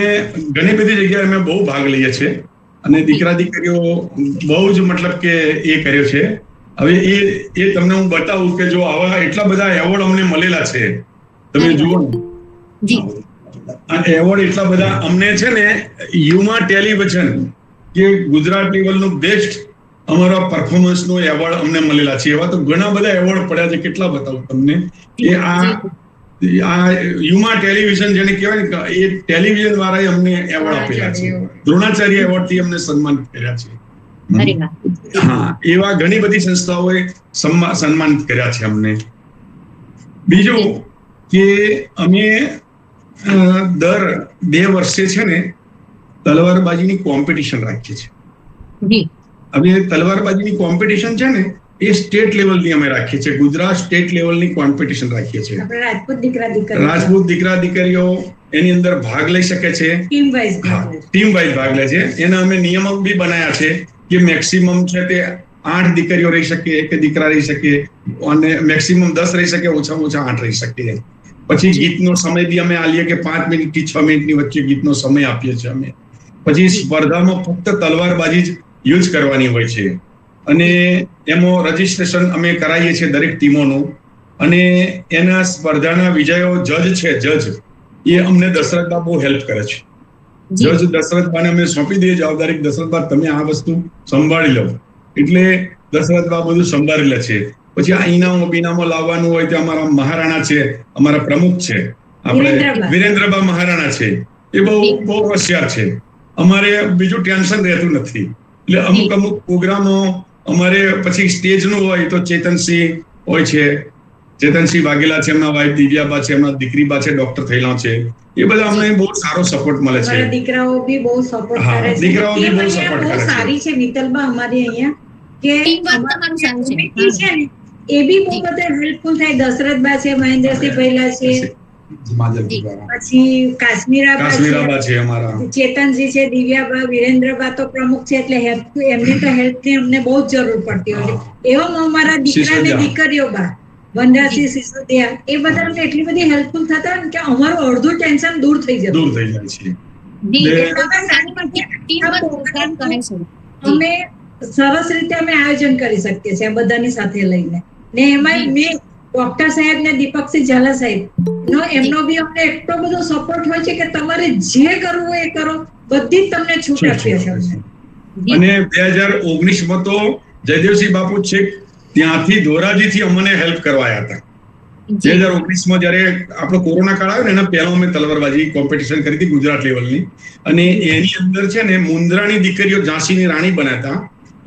ઘણી બધી જગ્યાએ અમે બહુ ભાગ લઈએ છીએ અને દીકરા દીકરીઓ બહુ જ મતલબ કે એ કર્યો છે. હવે એ તમને હું બતાવું કે જો આવા એટલા બધા એવોર્ડ અમને મળેલા છે, તમે જુઓ ને આ એવોર્ડ એટલા બધા અમને છે ને. યુમા ટેલિવિઝન કે ગુજરાત લેવલનું બેસ્ટ અમારા પરફોર્મન્સનો એવોર્ડ અમને મળેલા છે. એવા તો ઘણા બધા એવોર્ડ પડ્યા છે, કેટલા બતાવું તમને. એ આ યુમા ટેલિવિઝન જેને કહેવાય ને એ ટેલિવિઝન વાળાએ અમને એવોર્ડ આપેલા છે. દ્રોણાચાર્ય એવોર્ડ થી અમને સન્માનિત કર્યા છે. હા, એવા ઘણી બધી સંસ્થાઓએ સન્માનિત કર્યા છે અમને. બીજું કે અમે દર 2 વર્ષે છે ને તલવારબાજીની કોમ્પિટિશન રાખીએ છીએ. હવે તલવારબાજીની કોમ્પિટિશન છે ને એ સ્ટેટ લેવલની અમે રાખીએ છીએ. ગુજરાત સ્ટેટ લેવલની કોમ્પિટિશન રાખીએ છીએ. રાજપૂત દીકરા દીકરીઓ એની અંદર ભાગ લઈ શકે છે. ટીમ વાઇઝ ભાગ લે છે. એના અમે નિયમો બી બનાવ્યા છે કે મેક્સિમમ છે તે 8 દીકરીઓ રહી શકે કે દીકરા રહી શકે, અને મેક્સિમમ 10 રહી શકે, ઓછામાં ઓછા 8 રહી શકે. પછી ગીતનો સમય બી અમે આલીએ કે 5 મિનિટ થી 6 મિનિટની વચ્ચે ગીતનો સમય આપીએ છીએ અમે. પછી સ્પર્ધામાં ફક્ત તલવારબાજી જ યુઝ કરવાની હોય છે, અને એમાં રજીસ્ટ્રેશન અમે કરાવીએ છીએ દરેક ટીમોનું. અને એના સ્પર્ધાના વિજયો જજ છે, જજ એ અમને દશરથબા બહુ હેલ્પ કરે છે. જજ દશરથબાને અમે સોંપી દઈએ જવાબદારી, દશરથબા તમે આ વસ્તુ સંભાળી લો. એટલે દશરથબા બધું સંભાળી લે છે. પછી આ ઇનામો લાવવાનું હોય તો અમારા મહારાણા છે, અમારા પ્રમુખ છે, આપણે વિરેન્દ્રબા મહારાણા છે, એ બહુ હોશિયાર છે. અમારે બીજું ટેન્શન રહેતું નથી. એટલે અમુક પ્રોગ્રામો અમારે પછી સ્ટેજનું હોય તો ચેતનસિંહ હોય છે, ચેતનસિંહ વાઘેલા છે, એમના વાઇફ દિવ્યાબા છે, એમના દીકરીબા છે, ડોક્ટર થયેલા છે. એ બધા અમને બહુ સારો સપોર્ટ મળે છે. દીકરાઓ બી બહુ સપોર્ટ કરે છે. દીકરાઓ બી બહુ સપોર્ટ કરે છે. સારી છે મિત્તલબા અમારી અહીંયા કે છે ને એ બી બહુ બધા હેલ્પફુલ થાય. દશરથબા છે, મહેન્દ્રસિંહ પહેલા છે, પછી કાશ્મીરાબા છે, અમારા ચેતનજી છે, દિવ્યાબા, વિરેન્દ્રબા તો પ્રમુખ છે. એટલે એમની તો હેલ્પની અમને બહુ જ જરૂર પડતી હોય છે. એવામાં અમારા દીકરા ને દીકરીઓ બા વનરાજસિંહ સિસોદિયા એ બધા અમને એટલી બધી હેલ્પફુલ થતા કે અમારું અડધું ટેન્શન દૂર થઈ જાય છે. અમે સરસ રીતે અમે આયોજન કરી શકીએ છીએ બધાની સાથે લઈને. ને એમાં મેં ડોક્ટર સાહેબ ને દીપકસિંહ ઝાલા સાહેબ નો એમનો બી અમને એટલો બધો સપોર્ટ હોય છે કે તમારે જે કરવું હોય એ કરો, બધી જ તમને છૂટ આપીએ છીએ. અને 2019માં તો જયદેવસિંહ બાપુ છે ત્યાંથી ધોરાજીથી અમને હેલ્પ કરવાયા હતા. 2019માં જયારે આપણો કોરોના કાળ આવ્યો ને એના પહેલા અમે તલવારબાજી કોમ્પિટિશન કરી હતી ગુજરાત લેવલની. અને એની અંદર છે ને મુંદ્રાની દીકરીઓ ઝાંસીની રાણી બન્યા હતા,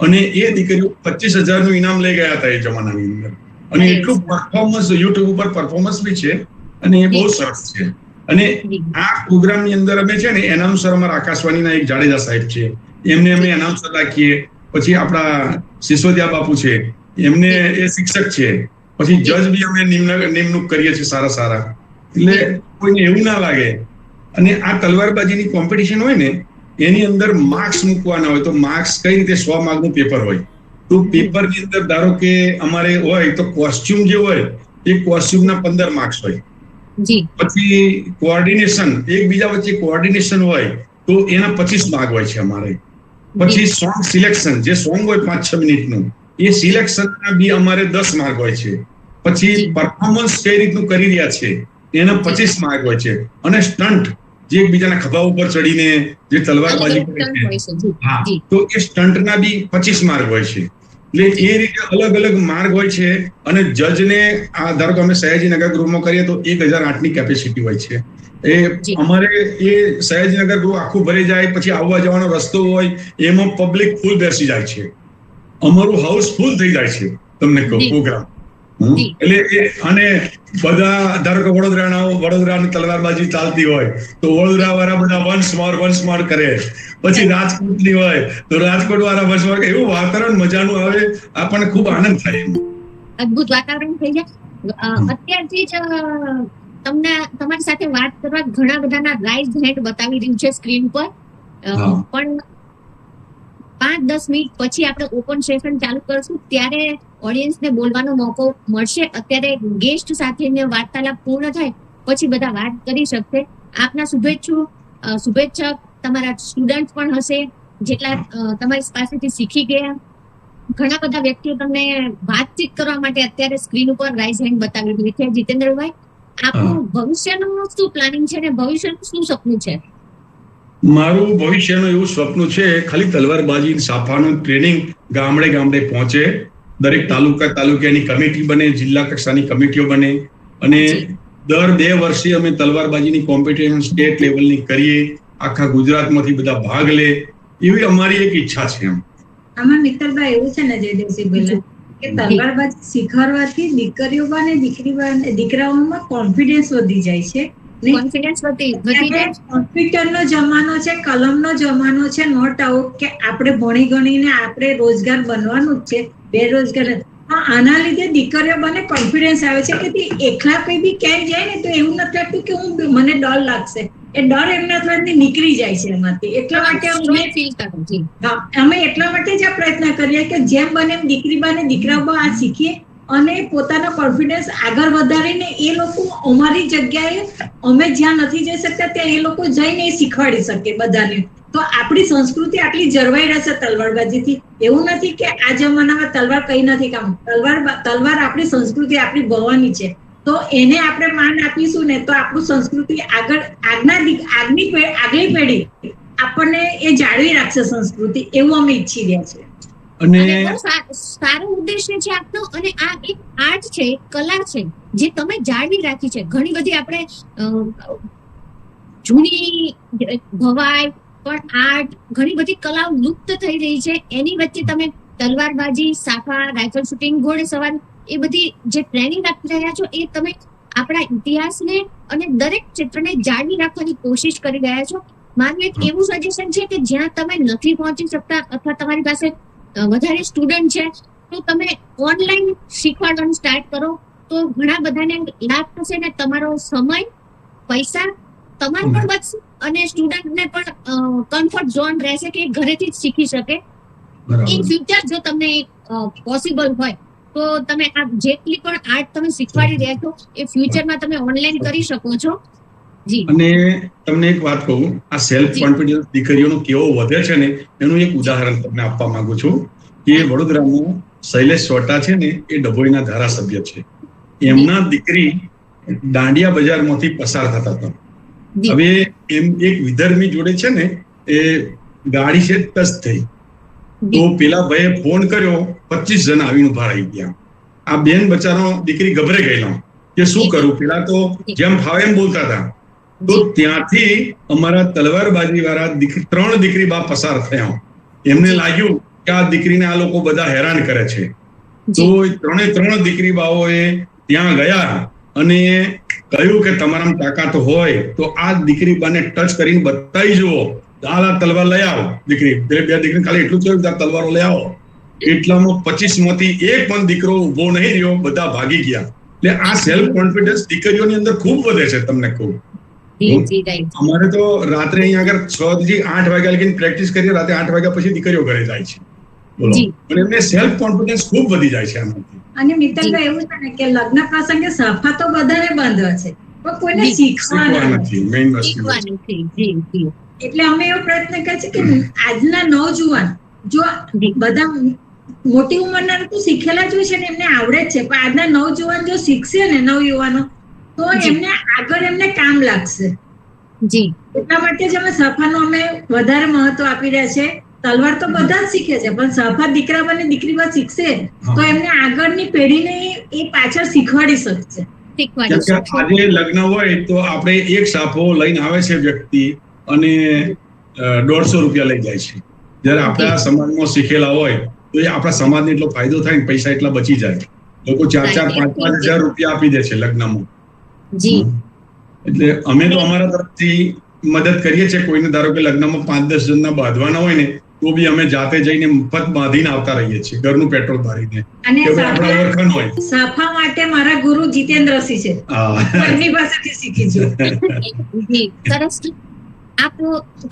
અને એ દીકરીઓ 25,000 નું ઇનામ લઈ ગયા હતા એ જમાનાની અંદર. અને એટલું પરફોર્મન્સ યુટ્યુબ ઉપર પરફોર્મન્સ બી છે અને એ બહુ સરસ છે. અને આ પ્રોગ્રામની અંદર અમે છે ને એનાઉન્સર અમારા આકાશવાણીના એક જાડેજા સાહેબ છે, એમને અમે એનાઉન્સર રાખીએ. પછી આપણા સિસોદિયા બાપુ છે, એમને એ શિક્ષક છે. પછી જજ બી અમે નિમણૂક કરીએ છીએ સારા. એટલે કોઈને એવું ના લાગે. અને આ તલવારબાજીની કોમ્પિટિશન હોય ને એની અંદર માર્ક્સ મૂકવાના હોય, તો માર્ક્સ કઈ રીતે 100 માર્કનું પેપર હોય, તો પેપરની અંદર ધારો કે અમારે હોય તો કોસ્ચ્યુમ જે હોય એ કોસ્ચ્યુમના 15 માર્ક્સ હોય. પછી કોઓર્ડિનેશન, એકબીજા વચ્ચે કોઓર્ડિનેશન હોય તો એના 25 માર્ક હોય છે અમારે. પછી સોંગ સિલેક્શન, જે સોંગ હોય 5-6 મિનિટનું, એ સિલેક્શનના બી અમારે 10 માર્ક હોય છે. પછી પરફોર્મન્સ કઈ રીતનું કરી રહ્યા છે એના 25 માર્ક હોય છે. અને સ્ટન્ટ, જે એકબીજાના ખભા ઉપર ચડીને જે તલવારબાજી કરે છે, હા, તો એ સ્ટન્ટના બી 25 માર્ક હોય છે. એટલે એ રીતે અલગ માર્ગ હોય છે. અને જજને આ ધારો કે અમે સયાજીનગર ગૃહમાં કરીએ તો 1008ની કેપેસિટી હોય છે. એ અમારે એ સયાજીનગર ગૃહ આખું ભરી જાય, પછી આવવા જવાનો રસ્તો હોય એમાં પબ્લિક ફૂલ બેસી જાય છે. અમારું હાઉસ ફૂલ થઈ જાય છે તમને કહું પ્રોગ્રામ. એટલે અને બધા ધારો કે વડોદરાની તલવારબાજી ચાલતી હોય તો વડોદરા વાળા બધા વન્સ મોર કરે. પછી રાજકોટની હોય તો રાજકોટ વાળા વન્સ મોર. એવું વાતાવરણ મજાનું આવે, આપણને ખૂબ આનંદ થાય. અદ્ભુત વાતાવરણ થઈ જાય. અત્યારથી જ તમને તમારી સાથે વાત કરવા ઘણા બધાના રાઇઝ હેન્ડ બતાવી રહ્યું છે સ્ક્રીન પર, પણ 5-10 મિનિટ પછી આપણે ઓપન સેશન ચાલુ કરશું ત્યારે ઓડિયન્સને બોલવાનો મોકો મળશે. અત્યારે ગેસ્ટ સાથેની વાર્તાલાપ પૂર્ણ થાય પછી બધા વાત કરી શકશે. આપના શુભેચ્છક તમારા સ્ટુડન્ટ પણ હશે, જેટલા તમારી પાસેથી શીખી ગયા. ઘણા બધા વ્યક્તિઓ તમને વાતચીત કરવા માટે અત્યારે સ્ક્રીન ઉપર રાઇઝ હેન્ડ બતાવી રહી છે. જીતેન્દ્રભાઈ, આપનું ભવિષ્યનું શું પ્લાનિંગ છે ને ભવિષ્યનું શું સપનું છે? મારું ભવિષ્યનું એવું સ્વપ્ન છે, ખાલી તલવારબાજી સાફાનું ટ્રેનિંગ ગામડે પહોંચે. દરેક તાલુકાની કમિટી બને, જિલ્લા કક્ષાની કમિટીઓ બને, અને દર 2 વર્ષે અમે તલવારબાજીની કોમ્પિટિશન સ્ટેટ લેવલની કરીએ. આખા ગુજરાતમાંથી બધા ભાગ લે, એવી અમારી એક ઈચ્છા છે. આમાં મિત્તલભાઈ એવું છે ને જયદેવસિંહ બોલ્યા કે તલવારબાજી શીખવાડવાથી દીકરીઓમાં ને દીકરાઓમાં કોન્ફિડન્સ વધી જાય છે. કોમ્પ્યુટરનો જમાનો છે, કલમનો જમાનો છે. નો ડાઉટ કે આપણે ભણી ગણીને આપણે રોજગાર બનવાનું જ છે, બેરોજગાર. આના લીધે દીકરીઓ મને કોન્ફિડન્સ આવે છે કે એકલા કોઈ બી ક્યાંય જાય ને તો એવું નથી લાગતું કે મને ડર લાગશે. એ ડર એમના થવાથી નીકળી જાય છે એમાંથી. એટલા માટે અમે એટલા માટે જ આ પ્રયત્ન કરીએ કે જેમ બને એમ દીકરી બને દીકરાઓ આ શીખીએ અને પોતાનો કોન્ફિડન્સ આગળ વધારીને એ લોકો અમારી જગ્યાએ અમે જ્યાં નથી જઈ શકતા ત્યાં એ લોકો જઈને એ શીખવાડી શકે બધાને. તો આપણી સંસ્કૃતિ આટલી જળવાઈ રહેશે તલવારબાજીથી. એવું નથી કે આ જમાનામાં તલવાર કઈ નથી કામ. તલવાર આપણી સંસ્કૃતિ, આપણી ભવાની છે. તો એને આપણે માન આપીશું ને તો આપણું સંસ્કૃતિ આગલી પેઢી આપણને એ જાળવી રાખશે સંસ્કૃતિ, એવું અમે ઈચ્છી રહ્યા છે. અને સારો ઉદ્દેશ્ય છે આપનો. અને આ એક આર્ટ છે, કલા છે જે તમે જાળવી રાખી છે. ઘણી બધી આપણે જૂની ભવાઈ પણ આર્ટ, ઘણી બધી કલાઓ લુપ્ત થઈ રહી છે. એની વચ્ચે તમે તલવારબાજી, સાફા, રાઇફલ શૂટિંગ, ઘોડેસવારી, એ બધી જે ટ્રેનિંગ આપી રહ્યા છો એ તમે આપણા ઇતિહાસને અને દરેક ક્ષેત્રને જાળવી રાખવાની કોશિશ કરી રહ્યા છો. મારું એક એવું સજેશન છે કે જ્યાં તમે નથી પહોંચી શકતા અથવા તમારી પાસે વધારે સ્ટુડન્ટ છે તો તમે ઓનલાઈન શીખવાડવાનું સ્ટાર્ટ કરો તો ઘણા બધાને લાભ થશે ને તમારો સમય, પૈસા તમારો પણ બચશે અને સ્ટુડન્ટને પણ કમ્ફર્ટ ઝોન રહેશે કે ઘરેથી જ શીખી શકે. ઇન ફ્યુચર જો તમને પોસિબલ હોય તો તમે આ જેટલી પણ આર્ટ તમે શીખવાડી રહ્યા છો એ ફ્યુચરમાં તમે ઓનલાઈન કરી શકો છો. જી. અને તમને એક વાત કહું, આ સેલ્ફ કોન્ફિડન્સ દીકરીઓનો કેવો વધે છે ને એનું એક ઉદાહરણ તમને આપવા માંગુ છું કે વડોદરામાં શૈલેષ સોટા છે ને એ ડભોઈના ધારાસભ્ય છે. એમના દીકરી દાંડિયા બજારમાંથી પસાર થતા હતા. હવે એમ એક વિધર્મી જોડે છે ને એ ગાડી છે ટચ થઈ તો પેલા ભાઈએ ફોન કર્યો, 25 જણ આવીને ઉભા રહી ગયા. આ બેન બચારો દીકરી ગભરે ગયેલા કે શું કરું, પેલા તો જેમ ફાવે એમ બોલતા હતા. તો ત્યાંથી અમારા તલવારબાજી વાળા 3 દીકરી બા પસાર થયા. એમને લાગ્યું કે આ દીકરીને આ લોકો બધા હેરાન કરે છે. તો ત્રણ દીકરી બાઓએ ત્યાં ગયા અને કહ્યું કે તમારામાં તાકાત હોય તો આ દીકરી બાને ટચ કરીને બતાવી જુઓ, આ તલવાર લઈ આવો. દીકરી બે દીકરી ખાલી એટલું થયું કે તલવારો લઈ આવો. એટલામાં 25 માંથી એક પણ દીકરો ઉભો નહીં રહ્યો, બધા ભાગી ગયા. એટલે આ સેલ્ફ કોન્ફિડન્સ દીકરીઓની અંદર ખૂબ વધે છે. તમને કહું, અમારે તો રાત્રે અહીંયા આગળ 6 થી 8 વાગ્યા લગીને પ્રેક્ટિસ કરીએ, રાતે 8 વાગ્યા પછી દીકરીઓ ઘરે જાય છે. બોલો, અને એમને સેલ્ફ કોન્ફિડન્સ ખૂબ વધી જાય છે આમાંથી. અને મિત્તલભાઈ એવું છે ને કે લગ્ન પ્રસંગે સફા તો બધાને બાંધવા છે, પણ કોઈને શીખવા નથી. મેઇન વસ્તુ એટલે અમે એવો પ્રયત્ન કરીએ છીએ કે આજના નવજુવાન જો બધા મોટી ઉંમરના તો શીખેલા જ હોય છે ને, એમને આવડે જ છે, પણ આજના નવજુવાન જો શીખશે ને, નવયુવાનો, તો એમને આગળ એમને કામ લાગશે. એટલા માટે જ અમે સફાનું અમે વધારે મહત્વ આપી રહ્યા છે. તલવાર તો બધા જ શીખે છે, પણ સફા દીકરા બને દીકરી બસ શીખશે તો એમને આગળની પેઢીને એ પાછળ શીખવાડી શકશે. આજે લગ્ન હોય તો આપણે એક સાફો લઈને આવે છે વ્યક્તિ અને 150 રૂપિયા લઈ જાય છે. જયારે આપણા સમાજમાં શીખેલા હોય તો એ આપણા સમાજને એટલો ફાયદો થાય ને, પૈસા એટલા બચી જાય. લોકો 4-5 હજાર રૂપિયા આપી દે છે લગ્નમાં. એટલે અમે તો અમારા તરફથી મદદ કરીએ છીએ. કોઈને ધારો કે લગ્નમાં 5-10 જણના બાંધવાના હોય ને, તો બી અમે જાતે જઈને મફત બાંધીને આવતા રહીએ છીએ, ઘરનું પેટ્રોલ ભરીને. અને સાફા માટે મારા ગુરુ જીતેન્દ્રસિંહ છે, એમની પાસેથી શીખી છું. સરસ. આપ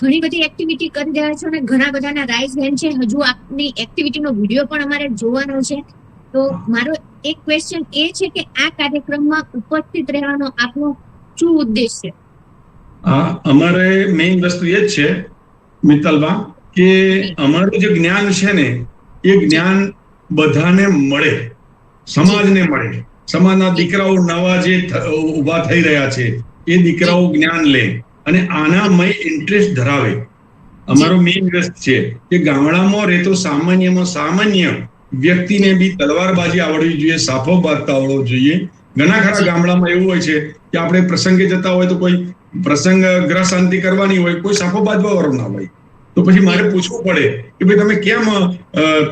ઘણી બધી એક્ટિવિટી કરી રહ્યા છો અને ઘણા બધાના રાઇઝ હેન્ડ છે. હજુ આપની એક્ટિવિટીનો વિડીયો પણ અમારે જોવાનો છે. તો મારો એક ક્વેશ્ચન એ છે કે આ કાર્યક્રમમાં ઉપસ્થિત રહેવાનો આપનો શું ઉદ્દેશ છે? અમારે મેઇન વસ્તુ એ જ છે મિત્તલબા કે અમારું જે જ્ઞાન છે ને, એ જ્ઞાન બધાને મળે, સમાજને મળે. સમાજના દીકરાઓ નવા જે ઉભા થઈ રહ્યા છે એ દીકરાઓ જ્ઞાન લે અને આનામય ઇન્ટરેસ્ટ ધરાવે. અમારો મેઇન વ્યસ્ત છે કે ગામડામાં રહેતો સામાન્ય વ્યક્તિને બી તલવારબાજી આવડવી જોઈએ, સાફો બાંધતા આવડવો જોઈએ. ઘણા ખરા ગામડામાં એવું હોય છે કે આપણે પ્રસંગે જતા હોય તો કોઈ પ્રસંગ ગ્રહ શાંતિ કરવાની હોય, કોઈ સાફો બાંધવા વાળો ના હોય, તો પછી મારે પૂછવું પડે કે ભાઈ તમે કેમ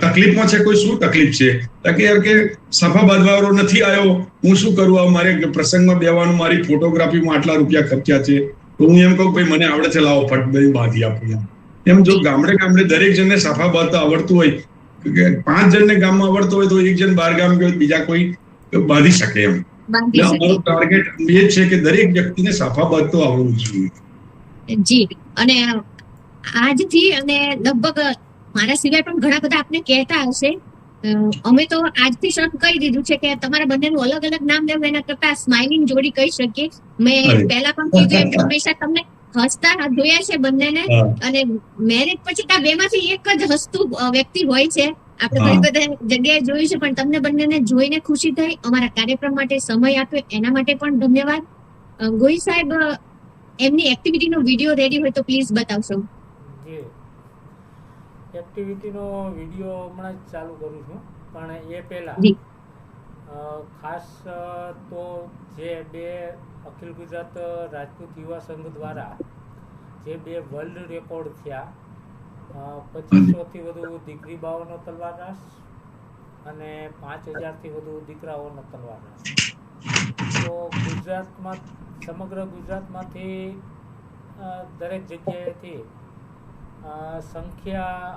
તકલીફમાં છે, કોઈ શું તકલીફ છે? કે યાર કે સાફા બાંધવા વાળો નથી આવ્યો, હું શું કરું? મારે પ્રસંગમાં બેવાનું, મારી ફોટોગ્રાફીમાં આટલા રૂપિયા ખર્ચ્યા છે, તો હું એમ કહું ભાઈ મને આવડે છે, લાવો ફટ બાંધી આપું. એમ જો ગામડે દરેક જણને સાફા બાંધતા આવડતું હોય, 5 જણને ગામમાં આવડતું હોય તો એક જણ બહાર ગામ ગયો, બીજા કોઈ બાંધી શકે. એમ અમારું ટાર્ગેટ એ છે કે દરેક વ્યક્તિને સાફા બાંધતો આવડવું જોઈએ. જી. અને આજથી અને લગભગ મારા સિવાય પણ ઘણા બધા આપને કહેતા હશે, અમે તો આજથી શરૂ કરી દીધું છે કે તમારા બંનેનું અલગ અલગ નામ લેવું એના કરતા સ્માઇલિંગ જોડી કહી શકીએ. મેં પહેલા પણ કીધું એમ હંમેશા તમને હસતા જોયા છે બંનેને, અને મેરેજ પછી આ બેમાંથી એક જ હસતું વ્યક્તિ હોય છે. આપણે ઘણી બધા જગ્યાએ જોયું છે, પણ તમને બંનેને જોઈને ખુશી થઈ. અમારા કાર્યક્રમ માટે સમય આપ્યો એના માટે પણ ધન્યવાદ. ગોહિલ સાહેબ, એમની એક્ટિવિટીનો વિડીયો રેડી હોય તો પ્લીઝ બતાવશો. એક્ટિવિટીનો વિડીયો હમણાં જ ચાલુ કરું છું, પણ એ પહેલા ખાસ તો જે 2 અખિલ ગુજરાત રાજપૂત યુવા સંઘ દ્વારા જે 2 વર્લ્ડ રેકોર્ડ થયા, 2500થી વધુ દીકરી બાઓનો તલવાર રાસ અને 5000થી વધુ દીકરાઓનો તલવાર રાસ. તો ગુજરાતમાં, સમગ્ર ગુજરાતમાંથી દરેક જગ્યાએથી સંખ્યા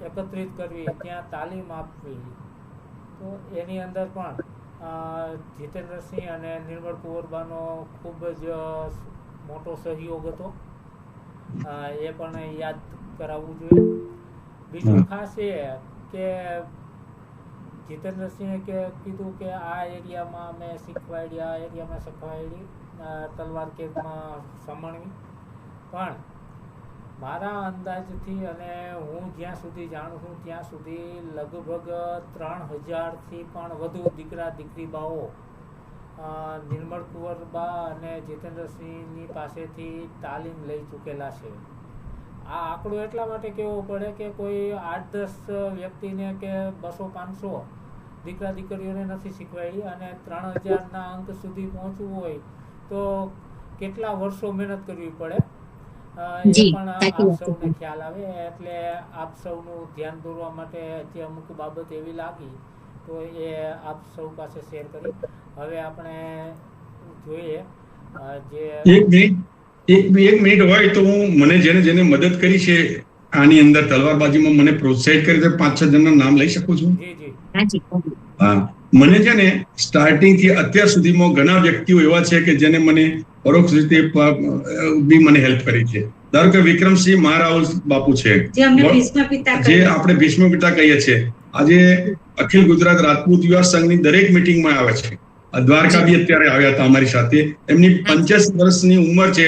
એકત્રિત કરવી, ત્યાં તાલીમ આપવી. તો એની અંદર પણ જીતેન્દ્રસિંહ અને નિર્મળ કુંવરબાનો ખૂબ જ મોટો સહયોગ હતો, એ પણ યાદ કરાવવું જોઈએ. બીજું ખાસ એ કે જીતેન્દ્રસિંહે કીધું કે આ એરિયામાં મેં શીખવાડી, આ એરિયામાં શીખવાડી તલવાર કેકમાં સમણવી. પણ મારા અંદાજથી અને હું જ્યાં સુધી જાણું છું ત્યાં સુધી લગભગ 3000થી પણ વધુ દીકરા દીકરી બાઓ નિર્મળ કુંવરબા અને જીતેન્દ્રસિંહની પાસેથી તાલીમ લઈ ચૂકેલા છે. આ આંકડો એટલા માટે કહેવો પડે કે કોઈ 8-10 વ્યક્તિને કે 200-500 દીકરા દીકરીઓને નથી શીખવાડી, અને 3000ના અંક સુધી પહોંચવું હોય તો કેટલા વર્ષો મહેનત કરવી પડે. એ જી, પણ સાચી આપ વાત છે. સૌને ખ્યાલ આવે. એટલે આપ સૌનું ધ્યાન દોરવા માટે જે અમુક બાબત એવી લાગી તો એ આપ સૌ પાસે શેર કરી. હવે આપણે જોઈએ જે એક મિનિટ હોય તો હું મને જેને મદદ કરી છે આની અંદર તલવારબાજીમાં મને પ્રોત્સાહિત કરી છે 5-6 જણના નામ લઈ શકું છું. જી જી હાજી, હા, મને છે ને સ્ટાર્ટિંગ થી અત્યાર સુધીમાં ઘણા વ્યક્તિઓ એવા છે કે જેને મને પરોક્ષ રીતે બી મને હેલ્પ કરી છે. ધારો કે વિક્રમસિંહ મહારાવ બાપુ છે, જે અમને ભીષ્મ પિતા જે કહીએ. આપણે ભીષ્મ પિતા કહીએ છીએ. આજે અખિલ ગુજરાત રાજપૂત યુવા સંઘની દરેક મિટિંગમાં આવે છે. દ્વારકા બી અત્યારે આવ્યા હતા અમારી સાથે. એમની 85 વર્ષની ઉંમર છે,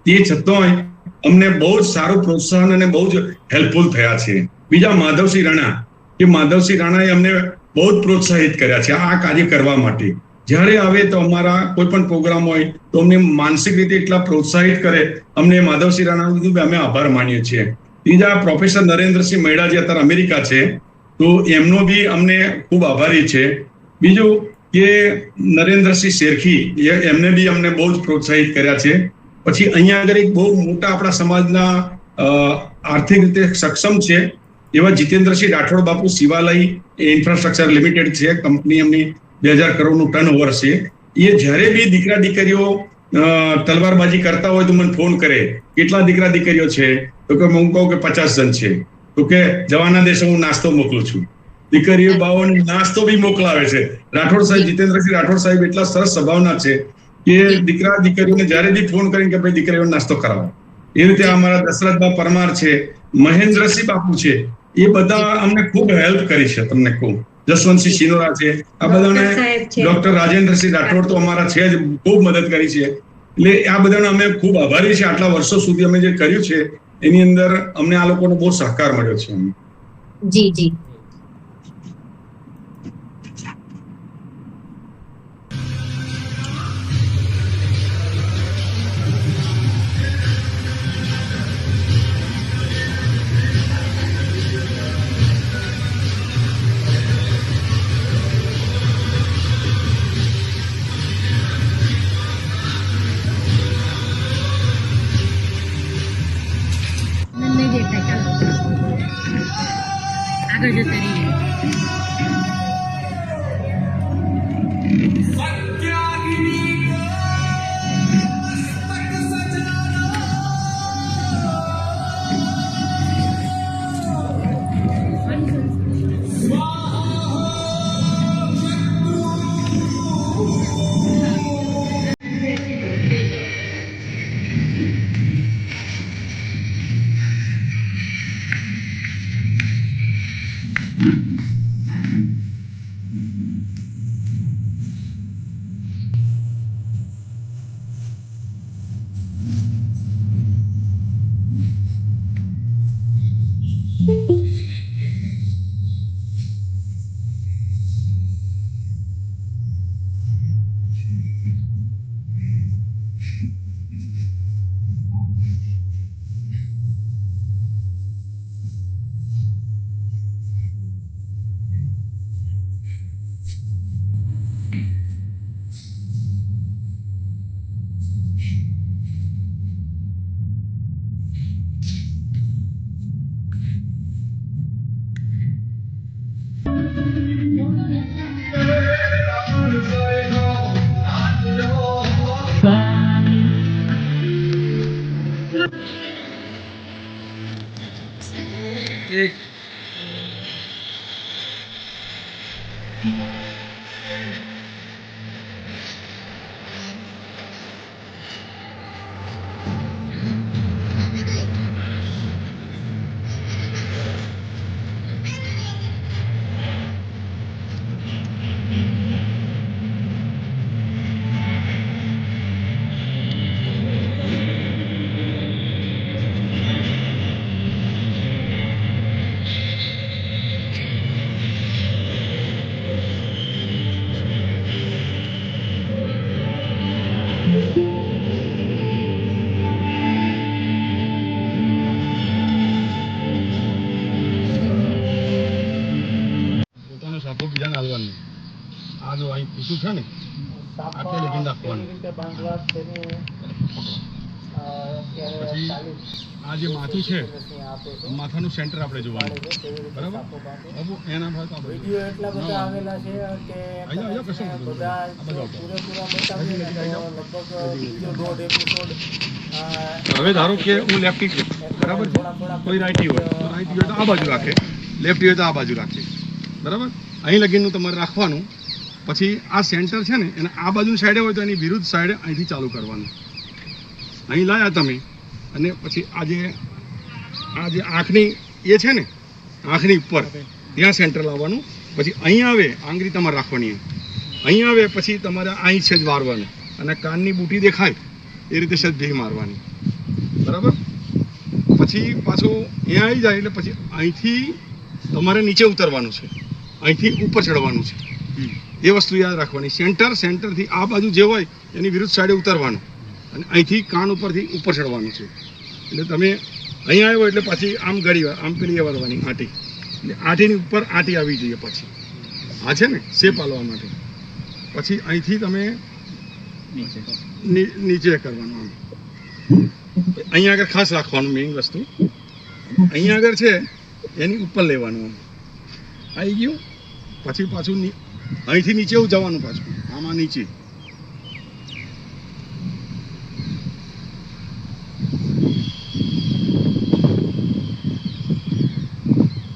તે છતાંય અમને બહુ જ સારું પ્રોત્સાહન અને બહુ જ હેલ્પફુલ થયા છે. બીજા માધવસિંહ રાણા, કે માધવસિંહ રાણાએ અમને બહુ જ પ્રોત્સાહિત કર્યા છે આ કાર્ય કરવા માટે. જ્યારે આવે તો અમારા કોઈ પણ પ્રોગ્રામ હોય તો અમને માનસિક રીતે એટલા પ્રોત્સાહિત કરે, અમને માધવસિંહ રાણાનું કીધું અમે આભાર માનીએ છીએ. બીજા પ્રોફેસર નરેન્દ્રસિંહ મૈડા જે અત્યારે અમેરિકા છે, તો એમનો બી અમને ખૂબ આભારી છે. બીજું કે નરેન્દ્રસિંહ શેરખી, એમને બી અમને બહુ જ પ્રોત્સાહિત કર્યા છે. પછી અહીંયા આગળ એક બહુ મોટા આપણા સમાજના આર્થિક રીતે સક્ષમ છે એવા જીતેન્દ્રસિંહ રાઠોડ બાપુ, શિવાલય ઇન્ફ્રાસ્ટ્રક્ચર લિમિટેડ છે કંપની, એમની 2000 કરોડનું ટર્નઓવર છે. એ જ્યારે બી દીકરા દીકરીઓ તલવારબાજી કરતા હોય તો મને ફોન કરે, કેટલા દીકરા દીકરીઓ છે? તો કે હું કહું કે 50 જણ છે. તો કે જવાના દેશે હું નાસ્તો મોકલું છું. દીકરીઓ બાઓને નાસ્તો બી મોકલાવે છે. રાઠોડ સાહેબ, જીતેન્દ્રસિંહ રાઠોડ સાહેબ એટલા સરસ સ્વભાવના છે કે દીકરા દીકરીઓને જ્યારે બી ફોન કરીને કે ભાઈ દીકરીઓને નાસ્તો કરાવો. એ રીતે અમારા દશરથબા પરમાર છે, મહેન્દ્રસિંહ બાપુ છે, એ બધા અમને ખૂબ હેલ્પ કરી છે. તમને કહું, જસવંતસિંહ સિનોરા છે, આ બધાને, ડોક્ટર રાજેન્દ્રસિંહ રાઠોડ તો અમારા છે જ, ખૂબ મદદ કરી છે. એટલે આ બધાને અમે ખૂબ આભારી છે. આટલા વર્ષો સુધી અમે જે કર્યું છે એની અંદર અમને આ લોકોનો બહુ સહકાર મળ્યો છે. જી જી. આગળ જતા રહીએ. આ જો અહીં પૂછું છે ને, આટલે લગીને રાખવાનું. રીતે બાંધવા તેનું અત્યારે પછી તાલીમ આ જે માથું છે આપે છે માથાનું સેન્ટર આપણે જોવાનું છે કેવી રીતે બરાબર સાપો બાંધે. બાબુ એના ભાગ આ બાજુ. વિડીયો એટલા બધા આવેલા છે કે આઈ જાઓ, કશો કદાચ વાંધો નહીં. બધા આ બાજુ આવજો. પૂરેપૂરા બતાવીએ ને તો લગભગ બીજો 1.5 એપિસોડ હવે ધારો કે હું લેફ્ટી છું બરાબર છે, કોઈ રાઈટી હોય તો રાઈટી હોય તો આ બાજુ રાખે, લેફ્ટી હોય તો આ બાજુ રાખે બરાબર. અહીં લગીનનું તમારે રાખવાનું. પછી આ સેન્ટર છે ને એને આ બાજુની સાઈડે હોય તો એની વિરુદ્ધ સાઈડે અહીંથી ચાલુ કરવાનું. અહીં લાયા તમે અને પછી આ જે આંખની એ છે ને આંખની ઉપર ત્યાં સેન્ટર લાવવાનું. પછી અહીં આવે આંગળી તમારે રાખવાની, અહીં આવે પછી તમારે અહીં છે જ વારવાનું અને કાનની બુટી દેખાય એ રીતે છે જ ભી મારવાની બરાબર. પછી પાછું અહીંયા આવી જાય એટલે પછી અહીંથી તમારે નીચે ઉતરવાનું છે, અહીંથી ઉપર ચડવાનું છે. એ વસ્તુ યાદ રાખવાની. સેન્ટરથી આ બાજુ જે હોય એની વિરુદ્ધ સાઈડે ઉતરવાનું અને અહીંથી કાન ઉપરથી ઉપર ચડવાનું છે. એટલે તમે અહીં આવ્યો એટલે પછી આમ ઘડી આમ પેલી વળવાની આંટી, એટલે આંટીની ઉપર આંટી આવી જોઈએ. પછી આ છે ને શેપ આલવા માટે. પછી અહીંથી તમે નીચે કરવાનું આમ. અહીંયા આગળ ખાસ રાખવાનું મેઇન વસ્તુ અહીંયા આગળ છે એની ઉપર લેવાનું આમ આવી ગયું. પછી પાછું અહીંથી નીચે જવાનું, પાછું આમાં નીચે.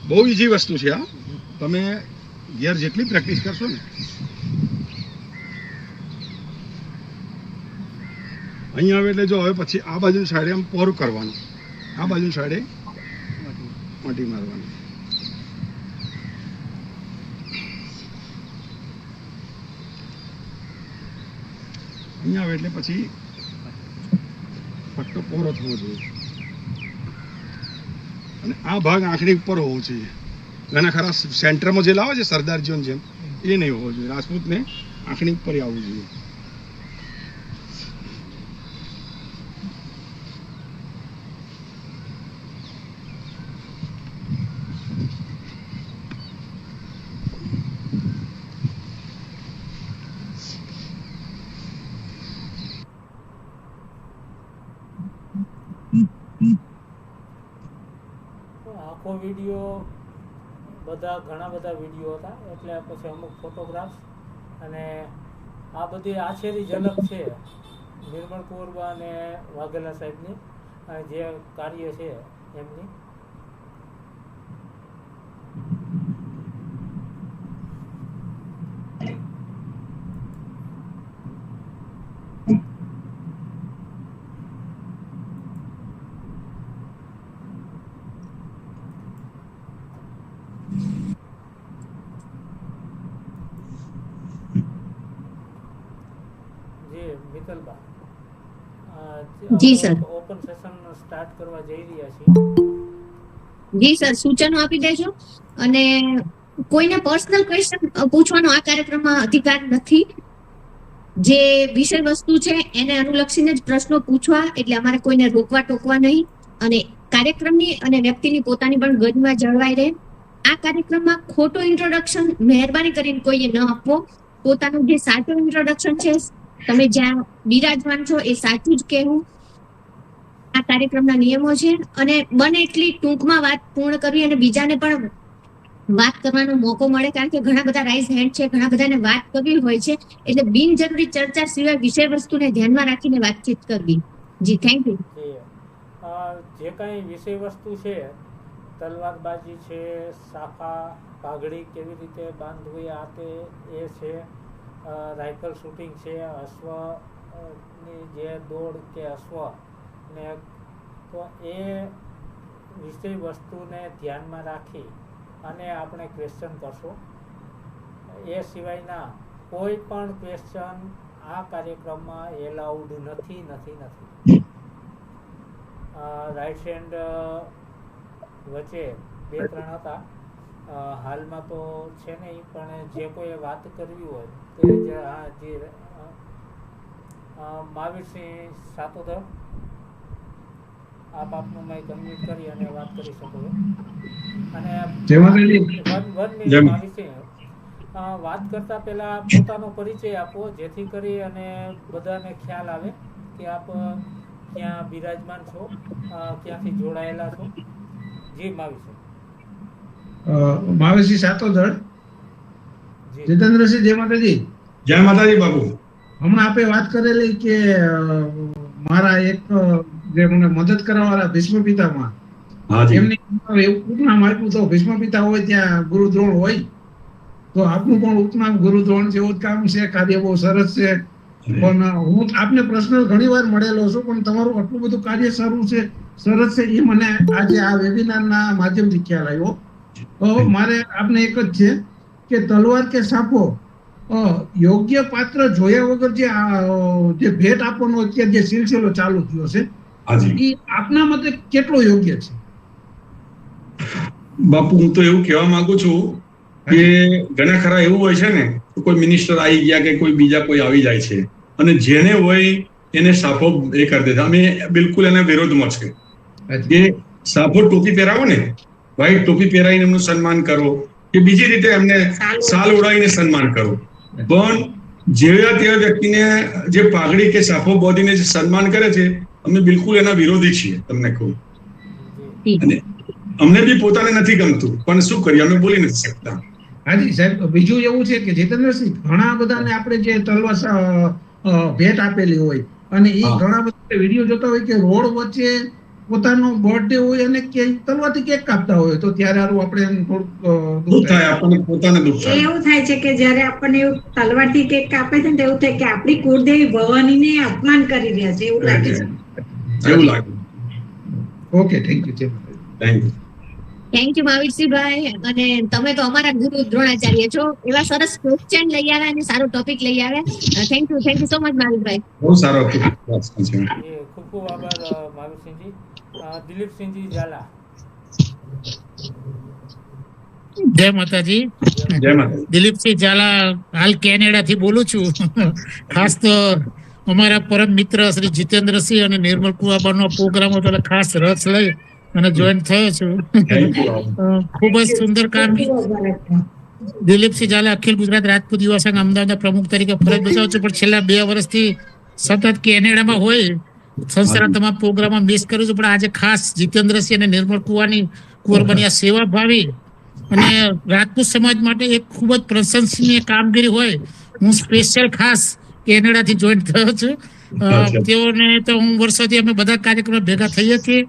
બહુ ઈઝી વસ્તુ છે આ. તમે ઘેર જેટલી પ્રેક્ટિસ કરશો ને. અહીંયા આવે એટલે જો હવે પછી આ બાજુ સાઈડે આમ પોરું કરવાનું, આ બાજુ સાઈડે માટી મારવાની. અહીંયા આવે એટલે પછી પટ્ટો પોરો થવો જોઈએ અને આ ભાગ આંખની ઉપર હોવો જોઈએ. ઘણા ખરા સેન્ટરમાં જે લાવે છે સરદારજીઓની જેમ એ નહીં હોવો જોઈએ. રાજપૂતને આંખની ઉપર આવવું જોઈએ. આખો વિડીયો ઘણા બધા વિડીયો હતા એટલે પછી અમુક ફોટોગ્રાફ્સ અને આ બધી આછેરી ઝલક છે નિર્મળ કુંવરબા અને વાઘેલા સાહેબની જે કાર્ય છે એમની. જી સર. ઓપન સેશન સ્ટાર્ટ કરવા જઈ રહ્યા છીએ. જી સર, સૂચનો આપી દેજો. અને કોઈને પર્સનલ ક્વેશ્ચન પૂછવાનો આ કાર્યક્રમમાં અધિકાર નથી. જે વિષય વસ્તુ છે એને અનુલક્ષીને જ પ્રશ્નો પૂછવા, એટલે અમારે કોઈને રોકવા ટોકવા નહીં. અને કાર્યક્રમની અને વ્યક્તિની પોતાની પણ ગરિમા જળવાઈ રહે. આ કાર્યક્રમમાં ખોટો ઇન્ટ્રોડક્શન મહેરબાની કરીને કોઈએ ન આપવો. પોતાનું જે સાચું ઇન્ટ્રોડક્શન છે, તમે જ્યાં બિરાજમાન છો એ સાચું જ કહેવું આ કાર્યક્રમના નિયમો છે. અને બને એટલી ટૂંકમાં વાત પૂર્ણ કરવી અને બીજાને પણ વાત કરવાનો મોકો મળે, કારણ કે ઘણા બધા રાઇઝ હેન્ડ છે, ઘણા બધાને વાત કરવી હોય છે. એટલે બિનજરૂરી ચર્ચા સિવાય વિષય વસ્તુને ધ્યાનમાં રાખીને વાતચીત કરવી. જી, થેન્ક યુ. જે કાંઈ વિષય વસ્તુ છે, તલવારબાજી છે, સાફા પાઘડી કેવી રીતે બાંધવી આ તે એ છે, રાઇફલ શૂટિંગ છે, અશ્વની જે દોડ કે અશ્વ ને, તો એ વિષય વસ્તુને ધ્યાનમાં રાખી અને આપણે ક્વેશ્ચન કરશો. એ સિવાયના કોઈ પણ ક્વેશ્ચન આ કાર્યક્રમમાં એલાઉડ નથી. રાઇટ હેન્ડ વચ્ચે 2-3 હતા, હાલમાં તો છે નહીં, પણ જે કોઈ વાત કરવી હોય તો જે મહાવીરસિંહ સાતોદર, આપ આપનું માઇક અનમ્યુટ કરી અને વાત કરી શકો છો. અને મહાવીરસિંહ, વાત કરતા પહેલા પોતાનો પરિચય આપો, જેથી કરી અને બધાને ખ્યાલ આવે કે આપ ક્યાં બિરાજમાન છો, ક્યાંથી જોડાયેલા છો? જી માવીસર. માવેશી સાતોદર. જી જીતેન્દ્રસિંહ, જય માતાજી. જય માતાજી બાપુ. હમણાં આપે વાત કરેલી કે મારા એક જે મને મદદ કરવા વાળા ભીષ્મ પિતામાં હાજી. એમની ઉપનામ આપ્યું તો ભીષ્મ પિતા હોય ત્યાં ગુરુ દ્રોણ હોય, તો આપનું પણ ઉપનામ ગુરુ દ્રોણ છે. એવું જ કામ છે, કાર્ય બહુ સરસ છે. પણ હું આપને પર્સનલ ઘણી વાર મળેલો છું, પણ તમારું આટલું બધું કાર્ય સારું છે, સરસ છે, એ મને આજે આ વેબિનારના માધ્યમથી ખ્યાલ આવ્યો. તો મારે આપને એક જ છે કે તલવાર કે સાપો યોગ્ય પાત્ર જોયા વગર જે ભેટ આપવાનો અત્યારે જે સિલસિલો ચાલુ થયો છે, હાજી. એ આપના મતે કેટલો યોગ્ય છે? બાપુ હું તો એવું કહેવા માંગુ છું કે ઘણા ખરા એવું હોય છે ને, કોઈ મિનિસ્ટર આવી ગયા કે કોઈ બીજા કોઈ આવી જાય છે અને જેને હોય એને સાફો એ કરી દેતા. અમે બિલકુલ એના વિરોધમાં છે કે સાફો ટોપી પહેરાવો ને, વ્હાઈટ ટોપી પહેરાવીને એમનું સન્માન કરો કે બીજી રીતે એમને સાલ ઓઢાવીને સન્માન કરો. પણ જેવા તેવા વ્યક્તિને જે પાઘડી કે સાફો બોધીને જે સન્માન કરે છે, અમે બિલકુલ એના વિરોધી છીએ, તમને કહું. અને અમને બી પોતાને નથી ગમતું, પણ શું કરીએ, અમે બોલી નથી શકતા. હાજી સાહેબ, બીજું એવું છે કે જીતેન્દ્રસિંહ, ઘણા બધાને આપણે જે તલવાર ભેટ આપેલી હોય અને એ ઘણા બધા વિડીયો જોતા હોય કે રોડ વચ્ચે પોતાનો બર્થડે હોય અને તલવારથી કેક કાપતા હોય, તો ત્યારે આપણે થોડુંક દુઃખ થાય, આપણને પોતાને દુઃખ થાય. એવું થાય છે કે જ્યારે આપણને એવું તલવારથી કેક કાપે છે ને, એવું થાય કે આપણી કુળદેવી ભવાનીને અપમાન કરી રહ્યા છે, એવું લાગે છે. એવું લાગે. Okay, thank you. Thank you. Thank you માવીરસિંહભાઈ. અને તમે તો અમારા ગુરુ દ્રોણાચાર્ય છો. એવા સરસ ક્વેશ્ચન લઈ આવ્યા અને સારો ટોપિક લઈ આવ્યા. થેન્ક યુ સો મચ માવીરભાઈ. બહુ સારો હતો. એ ખૂબ ખૂબ આભાર માવીરસિંહજી. દિલીપસિંહજી ઝાલા. જય માતાજી. જય માતાજી. દિલીપસિંહ ઝાલા, હાલ કેનેડા થી બોલું છું. ખાસ તો અમારા પરમ મિત્ર શ્રી જીતેન્દ્રસિંહ અને નિર્મલ કુવાબાનો પ્રોગ્રામ હતો, ખાસ રસ લઈ અને જોઈન થયો છું. ખૂબ જ સુંદર કામ. દિલીપસિંહ ઝાલા અખિલ ગુજરાત રાજપૂત યુવા સંઘ અમદાવાદના પ્રમુખ તરીકે ફરજ બજાવું છું, પણ છેલ્લા 2 વર્ષથી સતત કેનેડામાં હોય સંસ્થાના તમામ પ્રોગ્રામમાં મિસ કરું છું. પણ આજે ખાસ જીતેન્દ્રસિંહ અને નિર્મલ કુંવરબાની આ સેવાભાવી અને રાજપૂત સમાજ માટે એક ખૂબ જ પ્રશંસનીય કામગીરી હોય, હું સ્પેશિયલ ખાસ કેનેડાથી જોઈન થયો છું. તેઓને તો હું વર્ષોથી અમે બધા કાર્યક્રમો ભેગા થઈએ છીએ.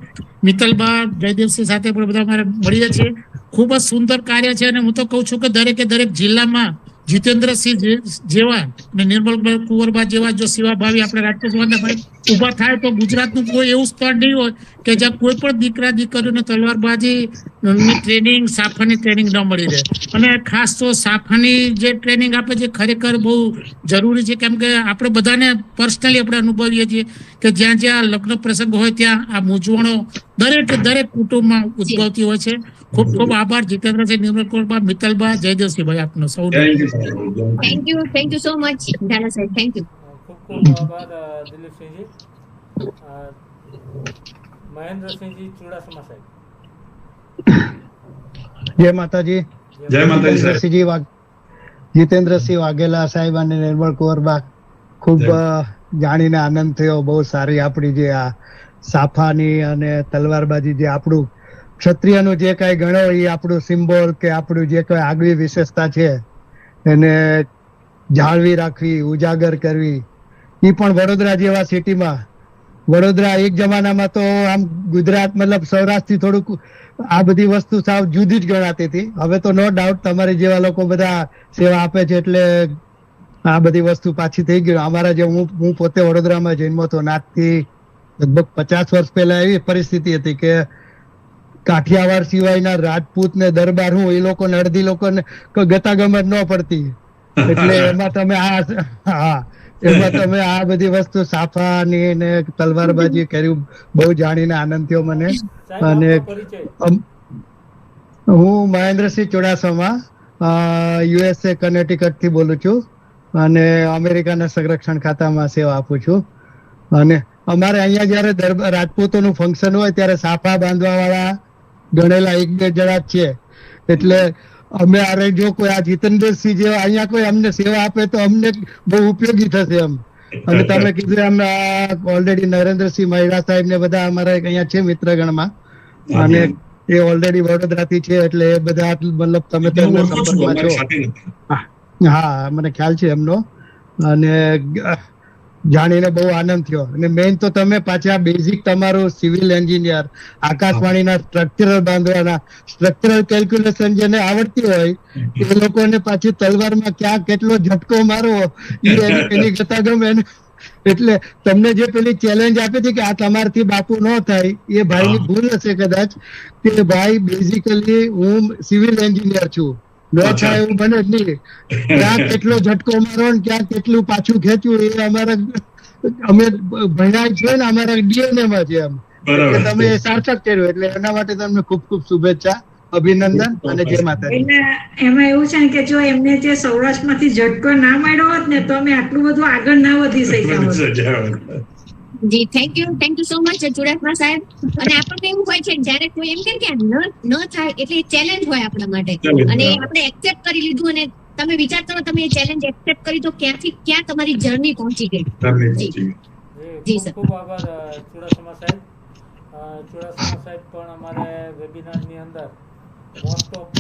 મિત્તલબા, જયદેવસિંહ સાથે પણ બધા અમારે મળીએ છીએ. ખૂબ જ સુંદર કાર્ય છે અને હું તો કહું છું કે દરેકે દરેક જિલ્લામાં જીતેન્દ્રસિંહ જેવા અને નિર્મલ કુંવરબા જેવા જો સેવાભાવી આપણે રાજપૂત સમાજના ઉભા થાય તો ગુજરાતનું કોઈ એવું સ્થળ નહીં હોય કે જ્યાં કોઈ પણ દીકરા દીકરીઓને તલવારબાજી ટ્રેનિંગ, સાફાની ટ્રેનિંગ ન મળી રહે. અને ખાસ તો સાફાની જે ટ્રેનિંગ આપે છે ખરેખર બહુ જરૂરી છે, કેમ કે આપણે બધાને પર્સનલી આપણે અનુભવીએ છીએ કે જ્યાં જ્યાં લગ્ન પ્રસંગ હોય ત્યાં આ મૂંઝવણો દરેક કુટુંબમાં ઉદ્ભવતી હોય છે. ખૂબ ખૂબ આભાર જીતેન્દ્રસિંહ, નિર્મલ કુંવરબા, મિત્તલબા, જયદેવસિંહભાઈ, આપનો સૌ. Thank you so much Jhala સાહેબ. Thank you. ખૂબ ખૂબ આભાર દિલીપસિંહજી. મહેન્દ્રસિંહજી ચુડાસમા સાહેબ. જય માતાજી. જય માતાજી. જીતેન્દ્રસિંહ વાઘેલા સાહેબ અને નિર્મલ કુંવરબા, ખૂબ જાણીને આનંદ થયો. બહુ સારી આપણી જે આ સાફાની અને તલવારબાજી, જે આપણું ક્ષત્રિયનું જે કઈ ગણો એ આપણું સિમ્બોલ કે આપણું જે કઈ આગવી વિશેષતા છે એને જાળવી રાખવી, ઉજાગર કરવી. એ પણ વડોદરા જેવા સિટીમાં. વડોદરા એક જમાનામાં તો આમ ગુજરાત મતલબ સૌરાષ્ટ્રથી થોડુંક આ બધી વસ્તુ સાવ જુદી જ ગણાતી હતી. હવે તો નો ડાઉટ તમારી જેવા લોકો બધા સેવા આપે છે એટલે આ બધી વસ્તુ પાછી થઈ ગઈ. અમારા જે હું પોતે વડોદરામાં જન્મો હતો, નાથથી લગભગ 50 વર્ષ પહેલા એવી પરિસ્થિતિ હતી કે કાઠિયાવાડ સિવાયના રાજપૂત ને દરબાર હું એ લોકોને અડધી લોકોને ગતાગમત ન પડતી. એટલે એમાં તમે આ બધી વસ્તુ સાફાની ને તલવારબાજી કર્યું, બહુ જાણીને આનંદ થયો મને. અને હું મહેન્દ્રસિંહ ચુડાસમા, USA કનેટિકટ થી બોલું છું અને અમેરિકાના સંરક્ષણ ખાતામાં સેવા આપું છું. અને અમારે અહીંયા જયારે રાજપૂતોનું ફંક્શન હોય ત્યારે સાફા બાંધવા વાળા ગણેલા 1-2 જણા જ છે. એટલે અમે અરે જો કોઈ આ જીતેન્દ્રસિંહ જેવા અહીંયા કોઈ અમને સેવા આપે તો અમને બહુ ઉપયોગી થશે એમ. અને તમે કીધું એમ ઓલરેડી નરેન્દ્રસિંહ મહિડા સાહેબ ને બધા અમારા અહીંયા છે મિત્રગણમાં, અને એ ઓલરેડી વડોદરાથી છે, એટલે એ બધા મતલબ તમે તો એમના સંપર્કમાં છો. હા, મને ખ્યાલ છે એમનો, અને જાણીને બહુ આનંદ થયો. અને મેઇન તો તમે પાછા બેઝિક તમારું સિવિલ એન્જિનિયર, આકાશવાણીના સ્ટ્રક્ચરલ બાંધવાના સ્ટ્રક્ચરલ કેલ્ક્યુલેશન જેને આવડતી હોય એ લોકોને પાછી તલવારમાં ક્યાં કેટલો ઝટકો મારવો એની કરતા ગમે. એટલે તમને જે પેલી ચેલેન્જ આપી હતી કે આ તમારથી બાપુ ન થાય, એ ભાઈની ભૂલ હશે કદાચ, કે ભાઈ બેઝિકલી હું સિવિલ એન્જિનિયર છું, ન થાય એવું બને જ નહીં. ક્યાં કેટલો ઝટકો મારો ને ક્યાં કેટલું પાછું ખેંચવું એ અમે ભણ્યા છે ને, અમારા ડીએનએ માં છે એમ. તમે એ સાર્થક કર્યું, એટલે એના માટે તમને ખૂબ ખૂબ શુભેચ્છા, અભિનંદન અને જય માતાજી. એમાં એવું છે કે જો એમને જે સૌરાષ્ટ્રમાંથી ઝટકો ના મળ્યો હોત ને તો અમે આટલું બધું આગળ ના વધી શક્યા. જી thank you so much Chudasama સાહેબ. અને આપણને એવું હોય છે જ્યારે કોઈ એમ કે ન થાય એટલે ચેલેન્જ હોય આપણા માટે, અને આપણે એક્સેપ્ટ કરી લીધું, અને તમે વિચાર કરો તમે એ ચેલેન્જ એક્સેપ્ટ કરી તો ક્યાંથી ક્યાં તમારી જર્ની પહોંચી ગઈ. જી સર, ખૂબ આભાર ચુડાસમા સાહેબ. ચુડાસમા સાહેબ પણ અમારે વેબિનારની અંદર મોસ્ટ ઓફ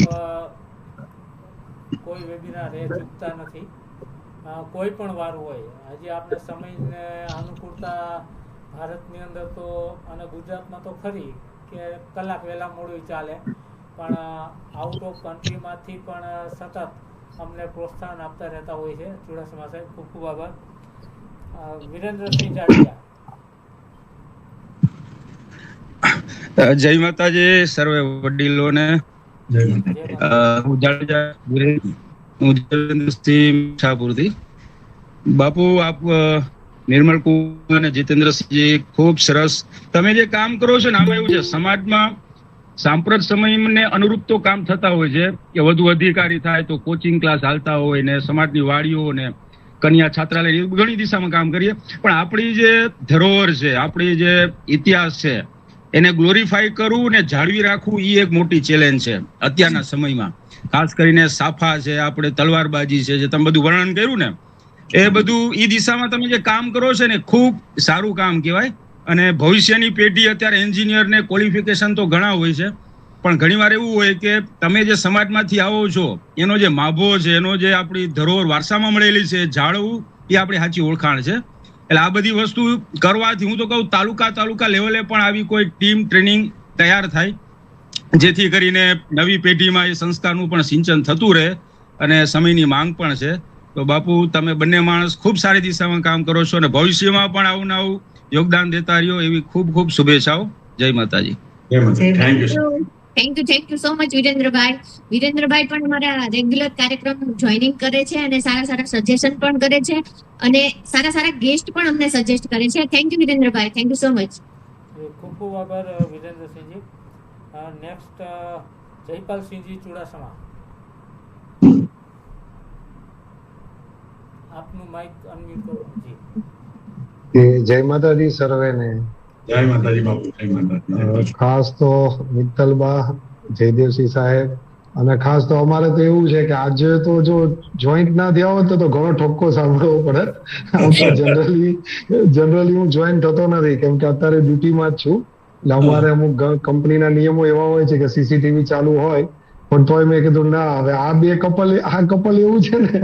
કોઈ વેબિનાર એ ચૂકતા નથી, કોઈ પણ વાર હોય. હજી આપણે સમયને અનુકૂળતા ભારતની અંદર તો અને ગુજરાતમાં તો ખરી કે કલાક વહેલા મોડું ચાલે, પણ આઉટ ઓફ કન્ટ્રીમાંથી પણ સતત અમને પ્રોત્સાહન આપતા રહેતા હોય છે. ચુડાસમા સાહેબ ખૂબ ખૂબ આભાર. વિરેન્દ્રસિંહ જાડેજા. જય માતાજી સર્વે વડીલોને. હું જાડેજા મીઠાપુરથી. બાપુ આપ નિર્મલ કુમાર અને જીતેન્દ્રસિંહજી ખૂબ સરસ તમે જે કામ કરો છો ને, આમાં એવું છે સમાજમાં સાંપ્રત સમયને અનુરૂપ તો કામ થતા હોય છે કે વધુ અધિકારી થાય તો કોચિંગ ક્લાસ હાલતા હોય ને, સમાજની વાડીઓ ને કન્યા છાત્રાલય ઘણી દિશામાં કામ કરીએ, પણ આપણી જે ધરોહર છે, આપણી જે ઇતિહાસ છે એને ગ્લોરીફાઈ કરવું ને જાળવી રાખવું એ એક મોટી ચેલેન્જ છે અત્યારના સમયમાં. ખાસ કરીને સાફા છે, આપણે તલવારબાજી છે, જે તમે બધું વર્ણન કર્યું ને, એ બધું એ દિશામાં તમે જે કામ કરો છો ને ખૂબ સારું કામ કહેવાય. અને ભવિષ્યની પેઢી અત્યારે એન્જિનિયર ને ક્વોલિફિકેશન તો ઘણા હોય છે, પણ ઘણીવાર એવું હોય કે તમે જે સમાજમાંથી આવો છો એનો જે માભો છે, એનો જે આપણી ધરોહર વારસામાં મળેલી છે જાળવવું એ આપણી સાચી ઓળખાણ છે. એટલે આ બધી વસ્તુ કરવાથી હું તો કહું તાલુકા લેવલે પણ આવી કોઈ ટીમ ટ્રેનિંગ તૈયાર થાય, જેથી કરીને નવી પેઢીમાં એ સંસ્કારનું પણ સિંચન થતું રહે અને સમયની માંગ પણ છે. તો બાપુ તમે બંને માણસ ખૂબ સારી દિશામાં કામ કરો છો અને ભવિષ્યમાં પણ આવું નવું યોગદાન દેતા રહ્યો એવી ખૂબ ખૂબ શુભેચ્છાઓ. જય માતાજી. Thank you so much Virendrabhai. Virendrabhai પણ અમારા રેગ્યુલર કાર્યક્રમ જોઈનિંગ કરે છે અને સારા સજેશન પણ કરે છે, અને સારા ગેસ્ટ પણ અમને સજેસ્ટ કરે છે. Thank you Virendrabhai, thank you so much. ખૂબ ખૂબ આભાર વિરેન્દ્રસિંહજી. નેક્સ્ટ જયપાલસિંહજી ચુડાસમા. આપનું માઇક અનમ્યુટ કરો જી. જય માતાજી સર્વેને. જય માતાજી બાપુ. જય માતાજી. ખાસ તો મિત્તલબા, જયદેવસિંહ સાહેબ, અને ખાસ તો અમારે તો એવું છે કે આજે તો જો જોઈન્ટ ના થયા હોત તો ઘણો ઠપકો સાંભળવો પડે. જનરલી હું જોઈન્ટ થતો નથી કેમ કે અત્યારે ડ્યુટીમાં જ છું. એટલે અમારે અમુક કંપનીના નિયમો એવા હોય છે કે સીસીટીવી ચાલુ હોય, પણ તોય મેં કીધું ના, હવે આ કપલ એવું છે ને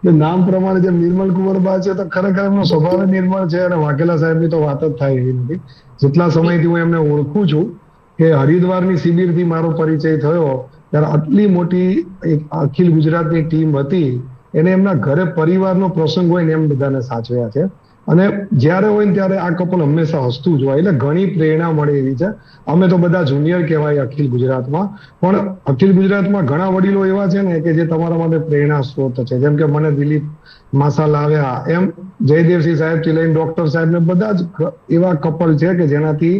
કે નામ પ્રમાણે જેમ નિર્મલ કુંવરબા છે તો ખરેખર એમનો સ્વભાવ નિર્મળ છે, અને વાઘેલા સાહેબની તો વાત જ થાય એવી નથી. જેટલા સમયથી હું એમને ઓળખું છું કે હરિદ્વારની શિબિરથી મારો પરિચય થયો ત્યારે આટલી મોટી એક અખિલ ગુજરાતની ટીમ હતી, એને એમના ઘરે પરિવારનો પ્રસંગ હોય ને એમ બધાને સાચવ્યા છે. અને જ્યારે હોય ને ત્યારે આ કપલ હંમેશા હસતું જ હોય, એટલે ઘણી પ્રેરણા મળે એવી છે. અમે તો બધા જુનિયર કહેવાય અખિલ ગુજરાતમાં, પણ અખિલ ગુજરાતમાં ઘણા વડીલો એવા છે ને કે જે તમારા માટે પ્રેરણા સ્ત્રોત છે. જેમ કે મને દિલીપ માસાલ આવ્યા, એમ જયદેવસિંહ સાહેબ થી લઈને ડોક્ટર સાહેબ ને બધા જ એવા કપલ છે કે જેનાથી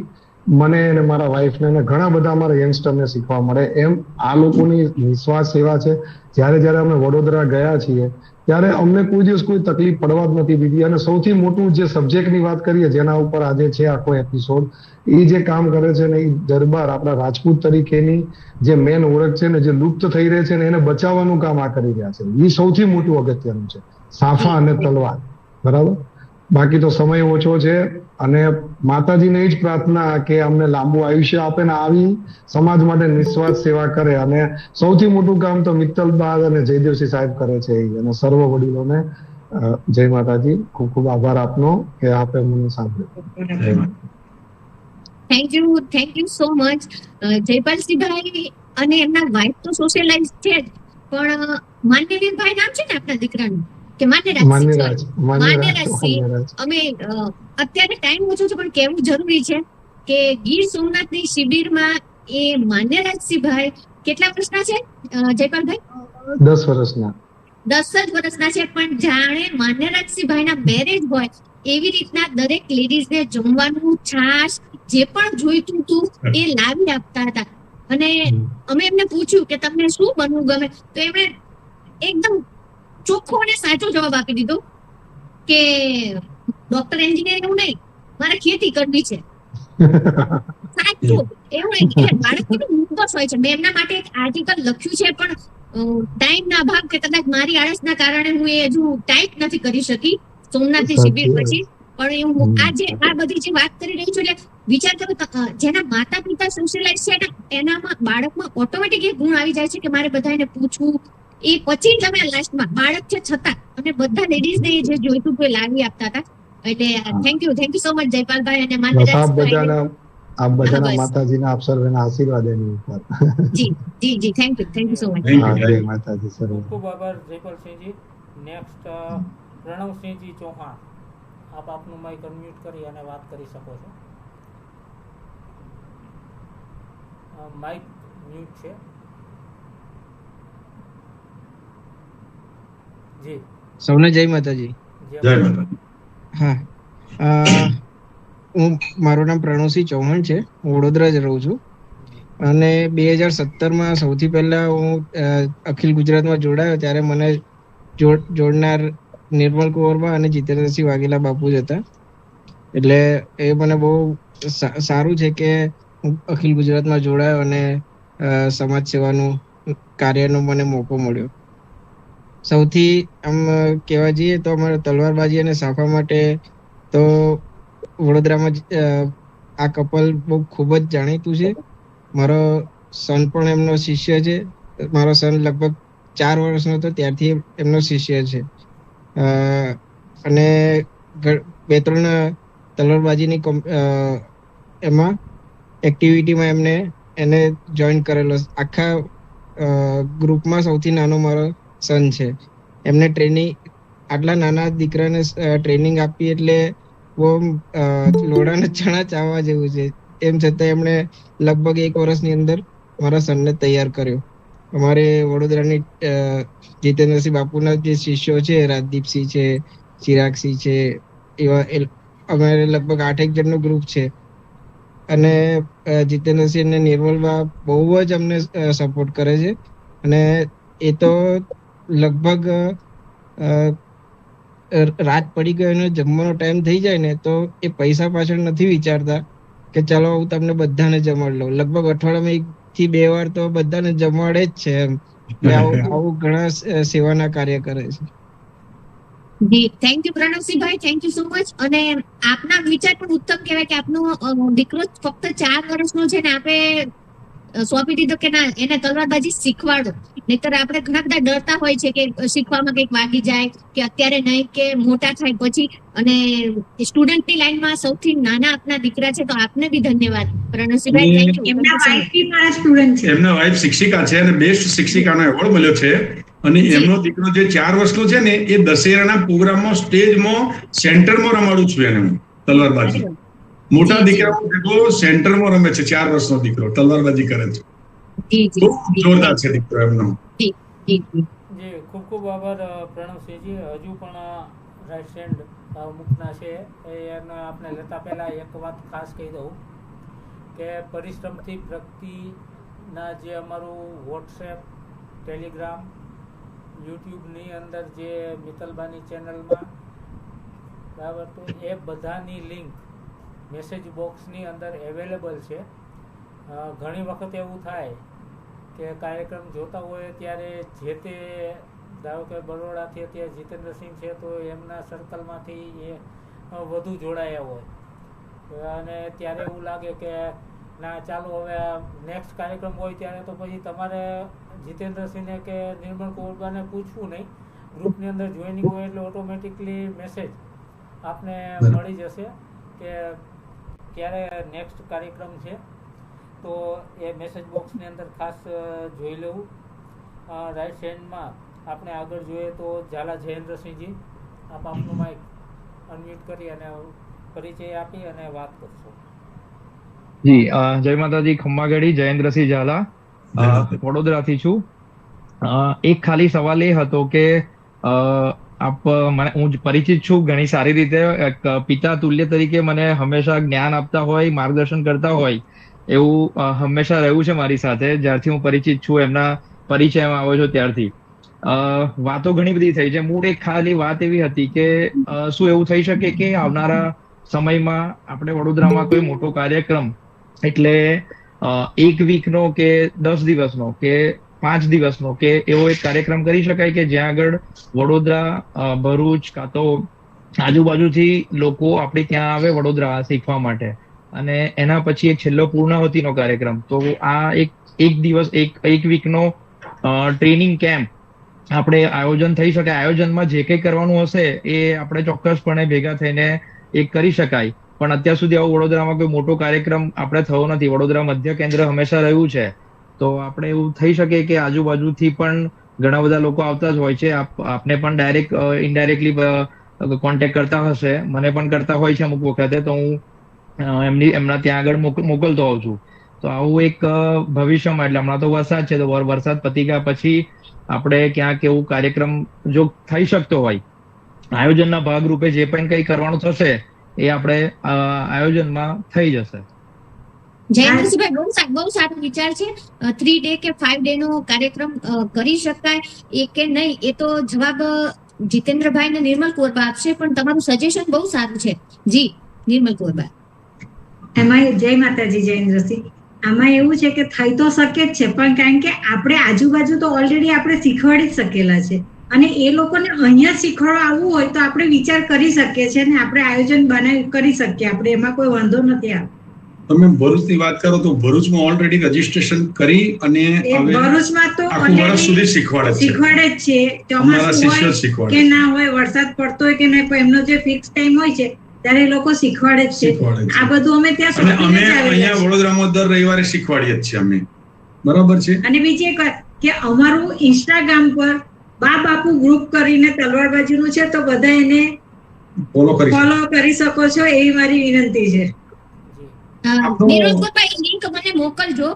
મને અને મારા વાઈફને અને ઘણા બધા અમારા યંગસ્ટરને શીખવા મળે. એમ આ લોકોની નિસ્વાર્થ સેવા છે. જ્યારે અમે વડોદરા ગયા છીએ ત્યારે અમને કોઈ દિવસ કોઈ તકલીફ પડવા જ નથી દીધી. અને સૌથી મોટું જે સબ્જેક્ટની વાત કરીએ જેના ઉપર આજે છે આખો એપિસોડ, એ જે કામ કરે છે ને એ દરબાર આપણા રાજપૂત તરીકેની જે મેન ઓળખ છે ને જે લુપ્ત થઈ રહી છે ને એને બચાવવાનું કામ આ કરી રહ્યા છે. એ સૌથી મોટું અગત્યનું છે, સાફા અને તલવાર. બરાબર. બાકી તો સમય ઓછો છે અને માતાજીને જ પ્રાર્થના કે અમને લાંબુ આયુષ્ય આપે ને આવી સમાજ માટે નિસ્વાર્થ સેવા કરે. અને સૌથી મોટું કામ તો મિત્તલબા અને જયદેવસિંહ સાહેબ કરે છે અને સર્વ વડીલોને જય માતાજી. ખૂબ ખૂબ આભાર આપનો કે આપે મને સાંભળ્યું. Thank you so much. જયપાલસિંહભાઈ અને એમના વાઇફ તો સોશિયલાઇઝ છે જ, પણ માન્યવીરભાઈ નામ છે ને આપણા દીકરાનું, કે માન્યરાજસિંહ. અમે અત્યારે ટાઈમ ઓછો છે પણ કહેવું જરૂરી છે કે ગીર સોમનાથની શિબિરમાં એ માન્યરાજસિંહભાઈ કેટલા વર્ષના છે જયપાલભાઈ? 10 વર્ષના. 10 જ વર્ષના છે, પણ જાણે માન્યરાજસિંહભાઈના મેરેજ હોય એવી રીતના દરેક લેડીઝને જમવાનું, છાશ, જે પણ જોઈતું હતું એ લાવી આપતા હતા. અને અમે એમને પૂછ્યું કે તમને શું બનવું ગમે, તો એમણે એકદમ ચોખ્ખો અને સાચો જવાબ આપી દીધો કે ડોક્ટર એન્જિનિયર એવું નહીં, મારે ખેતી કરવી છે. સાચું એવું નહીં. બાળક કેટલું નિર્દોષ હોય છે. મેં એમના માટે એક આર્ટિકલ લખ્યું છે, પણ ટાઈમના અભાવ કે કદાચ મારી આળસના કારણે હું એ હજુ ટાઈપ નથી કરી શકી સોમનાથની શિબિર પછી. પણ હું આજે આ બધી જે વાત કરી રહી છું, એટલે વિચાર કરો, જેના માતા પિતા સોશિયલાઇઝ છે ને એનામાં બાળકમાં ઓટોમેટિક એ ગુણ આવી જાય છે કે મારે બધાને પૂછવું. એ પછી જ અમે લાસ્ટમાં બાળક છે છતાં અમે બધા લેડીઝને જે જોઈતું હતું એ લાવી આપતા હતા. એટલે થેન્ક યુ સો મચ જયપાલભાઈ અને માન્યરાજસિંહભાઈ. આપ બધાના માતાજીના આપ સર્વેના આશીર્વાદ એની ઉપર. જી થેન્ક યુ સો મચ. જય માતાજી સર્વ. ખૂબ આભાર જયપાલસિંહજી. નેક્સ્ટ પ્રણવસિંહજી ચૌહાણ, આપ આપનું માઇક અનમ્યુટ કરી અને વાત કરી શકો છો. માઇક મ્યુટ છે. જી સૌને જય માતાજી. જય માતાજી. હા, મારું નામ પ્રણવસિંહ ચૌહાણ છે. હું વડોદરા જ રહું છું અને 2017માં સૌથી પહેલા હું અખિલ ગુજરાતમાં જોડાયો ત્યારે મને જોડનાર નિર્મલ કુંવરબા અને જીતેન્દ્રસિંહ વાઘેલા બાપુ જ હતા. એટલે એ મને બહુ સારું છે કે હું અખિલ ગુજરાતમાં જોડાયો અને સમાજ સેવાનું કાર્યનો મને મોકો મળ્યો. સૌથી આમ કહેવા જઈએ તો અમારે તલવારબાજી અને સાફા માટે તો વડોદરામાં આ કપલ બહુ ખૂબ જ જાણીતું છે. મારો સન પણ એમનો શિષ્ય છે. મારો સન લગભગ 4 વર્ષનો હતો ત્યારથી એમનો શિષ્ય છે. અને 2-3 તલવારબાજીની એમાં એક્ટિવિટીમાં એને જોઈન કરેલો. આખા ગ્રુપમાં સૌથી નાનો મારો સન છે. એમને ટ્રેનિંગ, આટલા નાના દીકરાને ટ્રેનિંગ આપી એટલે બહુ લોડાના ચણા ચાવવા જેવું છે. એમ છતાં એમણે લગભગ 1 વર્ષની અંદર મારા સનને તૈયાર કર્યો. અમારે વડોદરાની જીતેન્દ્રસિંહ બાપુના જે શિષ્યો છે, રાજદીપસિંહ છે, ચિરાગસિંહ છે, એવા અમારે લગભગ 8-1 જણનું ગ્રુપ છે. અને જીતેન્દ્રસિંહ અને નિર્મલબા બહુ જ અમને સપોર્ટ કરે છે. અને એ તો લગભગ રાત પડી ગયો અને જમવાનો ટાઈમ થઈ જાય ને તો એ પૈસા પાછળ નથી વિચારતા કે ચાલો હું તમને બધાને જમાડ લઉં. લગભગ અઠવાડિયામાં 1 થી 2 વાર તો બધાને જમાડે જ છે. એમ આવું ઘણા સેવાના કાર્ય કરે છે. જી થેન્ક યુ પ્રણવસિંહભાઈ, થેન્ક યુ સો મચ. અને આપના વિચાર પણ ઉત્તમ કહેવાય કે આપનો દીકરો ફક્ત 4 વર્ષનો છે ને આપે સોંપી દીધો કે ના એને તલવારબાજી શીખવાડો. નહીતર આપણે ઘણા બધા ડરતા હોય છે કે શીખવામાં કંઈક વાગી જાય કે અત્યારે નહીં કે મોટા થાય પછી. અને સ્ટુડન્ટની લાઈનમાં સૌથી નાના આપના દીકરા છે, તો આપને બી ધન્યવાદ પ્રણવસિંહભાઈ. Thank you. એમના વાઇફ બી મારા સ્ટુડન્ટ છે. એમના વાઇફ શિક્ષિકા છે અને બેસ્ટ શિક્ષિકાનો એવોર્ડ મળ્યો છે. અને એમનો દીકરો જે 4 વર્ષનો છે ને એ દશેરાના પ્રોગ્રામમાં સ્ટેજમાં સેન્ટરમાં રમાડું છું એને હું તલવારબાજી. મોટા દીકરાઓ ભેગો સેન્ટરમાં રમે છે. 4 વર્ષનો દીકરો તલવારબાજી કરે છે. જોરદાર છે દીકરો એમનો. જી ખૂબ ખૂબ આભાર પ્રણવસિંહજી. હજુ પણ રાઈટ હેન્ડ મુકના છે એને આપણે લેતા પહેલા એક વાત ખાસ કહી દઉં કે પરિશ્રમથી પ્રગતિના જે અમારું વોટ્સએપ, ટેલિગ્રામ, યુટ્યુબની અંદર જે મિત્તલબાની ચેનલમાં બરાબર, તો એ બધાની લિંક મેસેજ બોક્સની અંદર અવેલેબલ છે. ઘણી વખત એવું થાય કે કાર્યક્રમ જોતા હોય ત્યારે જે તે ધારો કે બરોડાથી અત્યારે જીતેન્દ્રસિંહ છે તો એમના સર્કલમાંથી એ વધુ જોડાયા હોય અને ત્યારે એવું લાગે કે ના ચાલો હવે નેક્સ્ટ કાર્યક્રમ હોય ત્યારે તો પછી તમારે જીતેન્દ્રસિંહને કે નિર્મળ કુંવરબાને પૂછવું નહીં, ગ્રુપની અંદર જોઈનિંગ હોય એટલે ઓટોમેટિકલી મેસેજ આપને મળી જશે કે ક્યારે નેક્સ્ટ કાર્યક્રમ છે. તો એ મેસેજ બોક્સની અંદર ખાસ જોઈ લેવું. રાઈટ હેન્ડમાં આપણે આગળ જોઈએ તો ઝાલા જયેન્દ્રસિંહજી, આપ આપનું માઇક અનમ્યુટ કરી અને પરિચય આપી અને વાત કરશો. જી જય માતાજી. ખમ્માગઢી જયેન્દ્રસિંહ ઝાલા, વડોદરાથી છું. એક ખાલી સવાલ એ હતો કે હું પરિચિત છું ઘણી સારી રીતે, પિતા તુલ્ય તરીકે મને હંમેશા જ્ઞાન આપતા હોય, માર્ગદર્શન કરતા હોય એવું હંમેશા રહ્યું છે મારી સાથે. જ્યારથી હું પરિચિત છું, એમના પરિચયમાં આવ્યો છું ત્યારથી વાતો ઘણી બધી થઈ છે. મૂળ એક ખાલી વાત એવી હતી કે શું એવું થઈ શકે કે આવનારા સમયમાં આપણે વડોદરામાં કોઈ મોટો કાર્યક્રમ એટલે 1 વીકનો કે 10 દિવસનો કે 5 દિવસનો કે એવો એક કાર્યક્રમ કરી શકાય કે જ્યાં આગળ વડોદરા, ભરૂચ કાં તો આજુબાજુથી લોકો આપણે ત્યાં આવે વડોદરા શીખવા માટે, અને એના પછી એક છેલ્લો પૂર્ણાહુતિનો કાર્યક્રમ. તો આ એક દિવસ એક વીકનો ટ્રેનિંગ કેમ્પ આપણે આયોજન થઈ શકે. આયોજનમાં જે કંઈ કરવાનું હશે એ આપણે ચોક્કસપણે ભેગા થઈને એક કરી શકાય. પણ અત્યાર સુધી આવું વડોદરામાં કોઈ મોટો કાર્યક્રમ આપણે થયો નથી. વડોદરા મધ્ય કેન્દ્ર હંમેશા રહ્યું છે. તો આપણે એવું થઈ શકે કે આજુબાજુથી પણ ઘણા બધા લોકો આવતા જ હોય છે. આપને પણ ડાયરેક્ટ ઇનડાયરેક્ટલી કોન્ટેક્ટ કરતા હશે, મને પણ કરતા હોય છે અમુક વખતે, તો હું એમના ત્યાં આગળ મોકલતો હોઉં છું. તો આવું એક ભવિષ્યમાં, એટલે હમણાં તો વરસાદ છે, તો વરસાદ પતી ગયા પછી આપણે ક્યાંક એવું કાર્યક્રમ જો થઈ શકતો હોય, આયોજનના ભાગરૂપે જે પણ કંઈ કરવાનું થશે એ આપણે આયોજનમાં થઈ જશે. જયેન્દ્રસિંહભાઈ, બહુ સારો વિચાર છે. 3 ડે કે 5 ડે નો કાર્યક્રમ કરી શકાય એ કે નહીં એ તો જવાબ જીતેન્દ્રભાઈ ને નિર્મલ કુંવરબા આપશે, પણ તમારું સજેશન બહુ સારું છે. જી નિર્મલ કુંવરબા. એમાં જય માતાજી જયેન્દ્રસિંહ. આમાં એવું છે કે થઈ તો શકે જ છે, પણ કારણ કે આપણે આજુબાજુ તો ઓલરેડી આપણે શીખવાડી જ શકેલા છે, અને એ લોકોને અહીંયા શીખવાડવા આવવું હોય તો આપણે વિચાર કરી શકીએ છીએ અને આપણે આયોજન બનાવી કરી શકીએ. આપણે એમાં કોઈ વાંધો નથી આવતો. તમે ભરૂચની વાત કરો તો ભરૂચમાં ઓલરેડી રજીસ્ટ્રેશન કરી અને ભરૂચમાં તો વર્ષ સુધી શીખવાડે જ છે. ચોમાસું હોય કે ના હોય, વરસાદ પડતો હોય કે નહીં, પણ એમનો જે ફિક્સ ટાઈમ હોય છે ત્યારે એ લોકો શીખવાડે જ છે. આ બધું અમે ત્યાં અમે અહીંયા વડોદરામાં દર રવિવારે શીખવાડીએ જ છીએ અમે. બરાબર છે. અને બીજી એક વાત કે અમારું ઇન્સ્ટાગ્રામ પર બાપુ ગ્રુપ કરીને તલવારબાજીનું છે, તો બધા એને ફોલો કરી શકો છો, એવી મારી વિનંતી છે. લિંક મને મોકલજો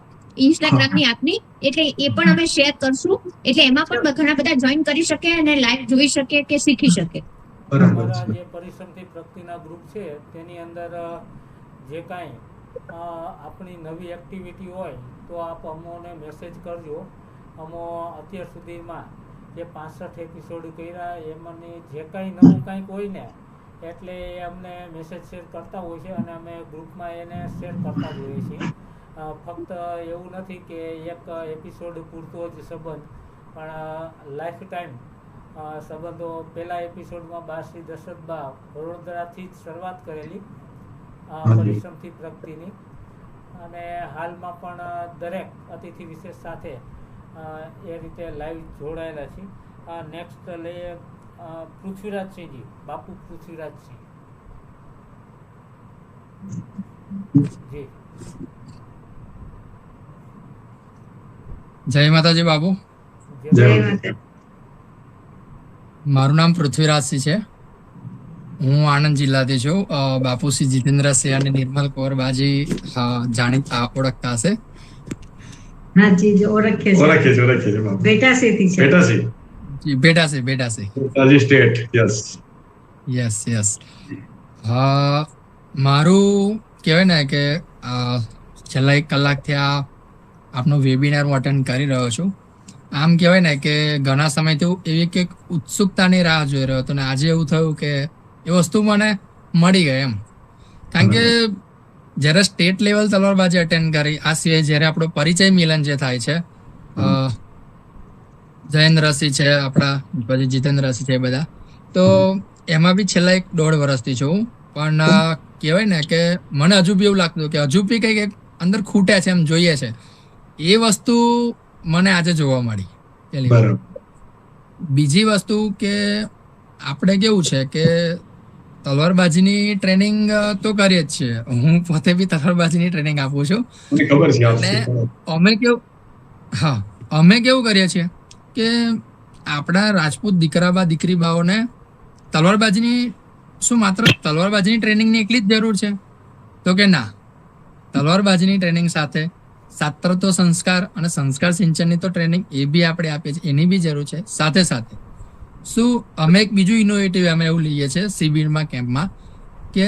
ઇન્સ્ટાગ્રામ ની આપની, એટલે એ પણ અમે શેર કરશું, એટલે એમાં પણ ઘણા બધા જોઈન કરી શકે અને લાઈવ જોઈ શકે કે શીખી શકે. અમારા જે પરિશ્રમથી પ્રગતિના ગ્રુપ છે તેની અંદર જે કાંઈ આપણી નવી એક્ટિવિટી હોય તો આપ અમોને મેસેજ કરજો. અમો અત્યાર સુધીમાં જે 65 એપિસોડ કર્યા એમાંની જે કાંઈ નવું કાંઈક હોય ને એટલે એ અમને મેસેજ શેર કરતા હોય છે અને અમે ગ્રુપમાં એને શેર કરતા જ હોઈએ છીએ. ફક્ત એવું નથી કે એક એપિસોડ પૂરતો જ સંબંધ, પણ લાઈફ ટાઈમ સંબંધો. પહેલા એપિસોડમાં બાશ્રી દશરથબા વડોદરાથી જ શરૂઆત કરેલી પરિશ્રમથી પ્રગતિની, અને હાલમાં પણ દરેક અતિથિ વિશેષ સાથે એ રીતે લાઈવ જોડાયેલા છે. નેક્સ્ટ લઈએ પૃથ્વીરાજસિંહજી, બાપુ પૃથ્વીરાજસિંહ. જી જય માતાજી બાપુ. મારું નામ પૃથ્વીરાજસિંહ છે. હું આણંદ જિલ્લાથી છું. બાપુશ્રી જીતેન્દ્રસિંહ અને નિર્મલ કુંવરબાજી જાણીતા ઓળખતા હશે. હાજી ઓળખીએ છીએ. બેટાસીથી છે. બેટાસી યસ. મારું કહેવાય ને કે છેલ્લા 1 કલાકથી આપનો વેબિનાર હું અટેન્ડ કરી રહ્યો છું. આમ કહેવાય ને કે ઘણા સમયથી એવી એક ઉત્સુકતાની રાહ જોઈ રહ્યો હતો, ને આજે એવું થયું કે એ વસ્તુ મને મળી ગઈ એમ. કારણ કે જ્યારે સ્ટેટ લેવલ તલવારબાજી અટેન્ડ કરી, આ સિવાય જ્યારે આપણો પરિચય મિલન જે થાય છે, જયેન્દ્રસિંહ છે આપણા, પછી જીતેન્દ્રસિંહ છે બધા, તો એમાં બી છેલ્લા 1.5 વર્ષથી છું. પણ કહેવાય ને કે મને હજુ બી એવું લાગતું કે હજુ બી કંઈક અંદર ખૂટે છે એમ જોઈએ છે. એ વસ્તુ મને આજે જોવા મળી. પહેલી વાત. બીજી વસ્તુ કે આપણે કેવું છે કે તલવારબાજીની ટ્રેનિંગ તો કરીએ જ છીએ. હું પોતે બી તલવારબાજીની ટ્રેનિંગ આપું છું. મને ખબર છે. અને અમે કેવું કરીએ છીએ કે આપણા રાજપૂત દીકરા બા દીકરી બાઓને તલવારબાજીની શું માત્ર તલવારબાજીની ટ્રેનિંગની એકલી જ જરૂર છે? તો કે ના, તલવારબાજીની ટ્રેનિંગ સાથે શાસ્ત્રત્વ સંસ્કાર અને સંસ્કાર સિંચનની તો ટ્રેનિંગ એ બી આપણે આપીએ છીએ, એની બી જરૂર છે. સાથે સાથે શું અમે એક બીજું ઇનોવેટિવ અમે એવું લઈએ છીએ શિબિરમાં, કેમ્પમાં, કે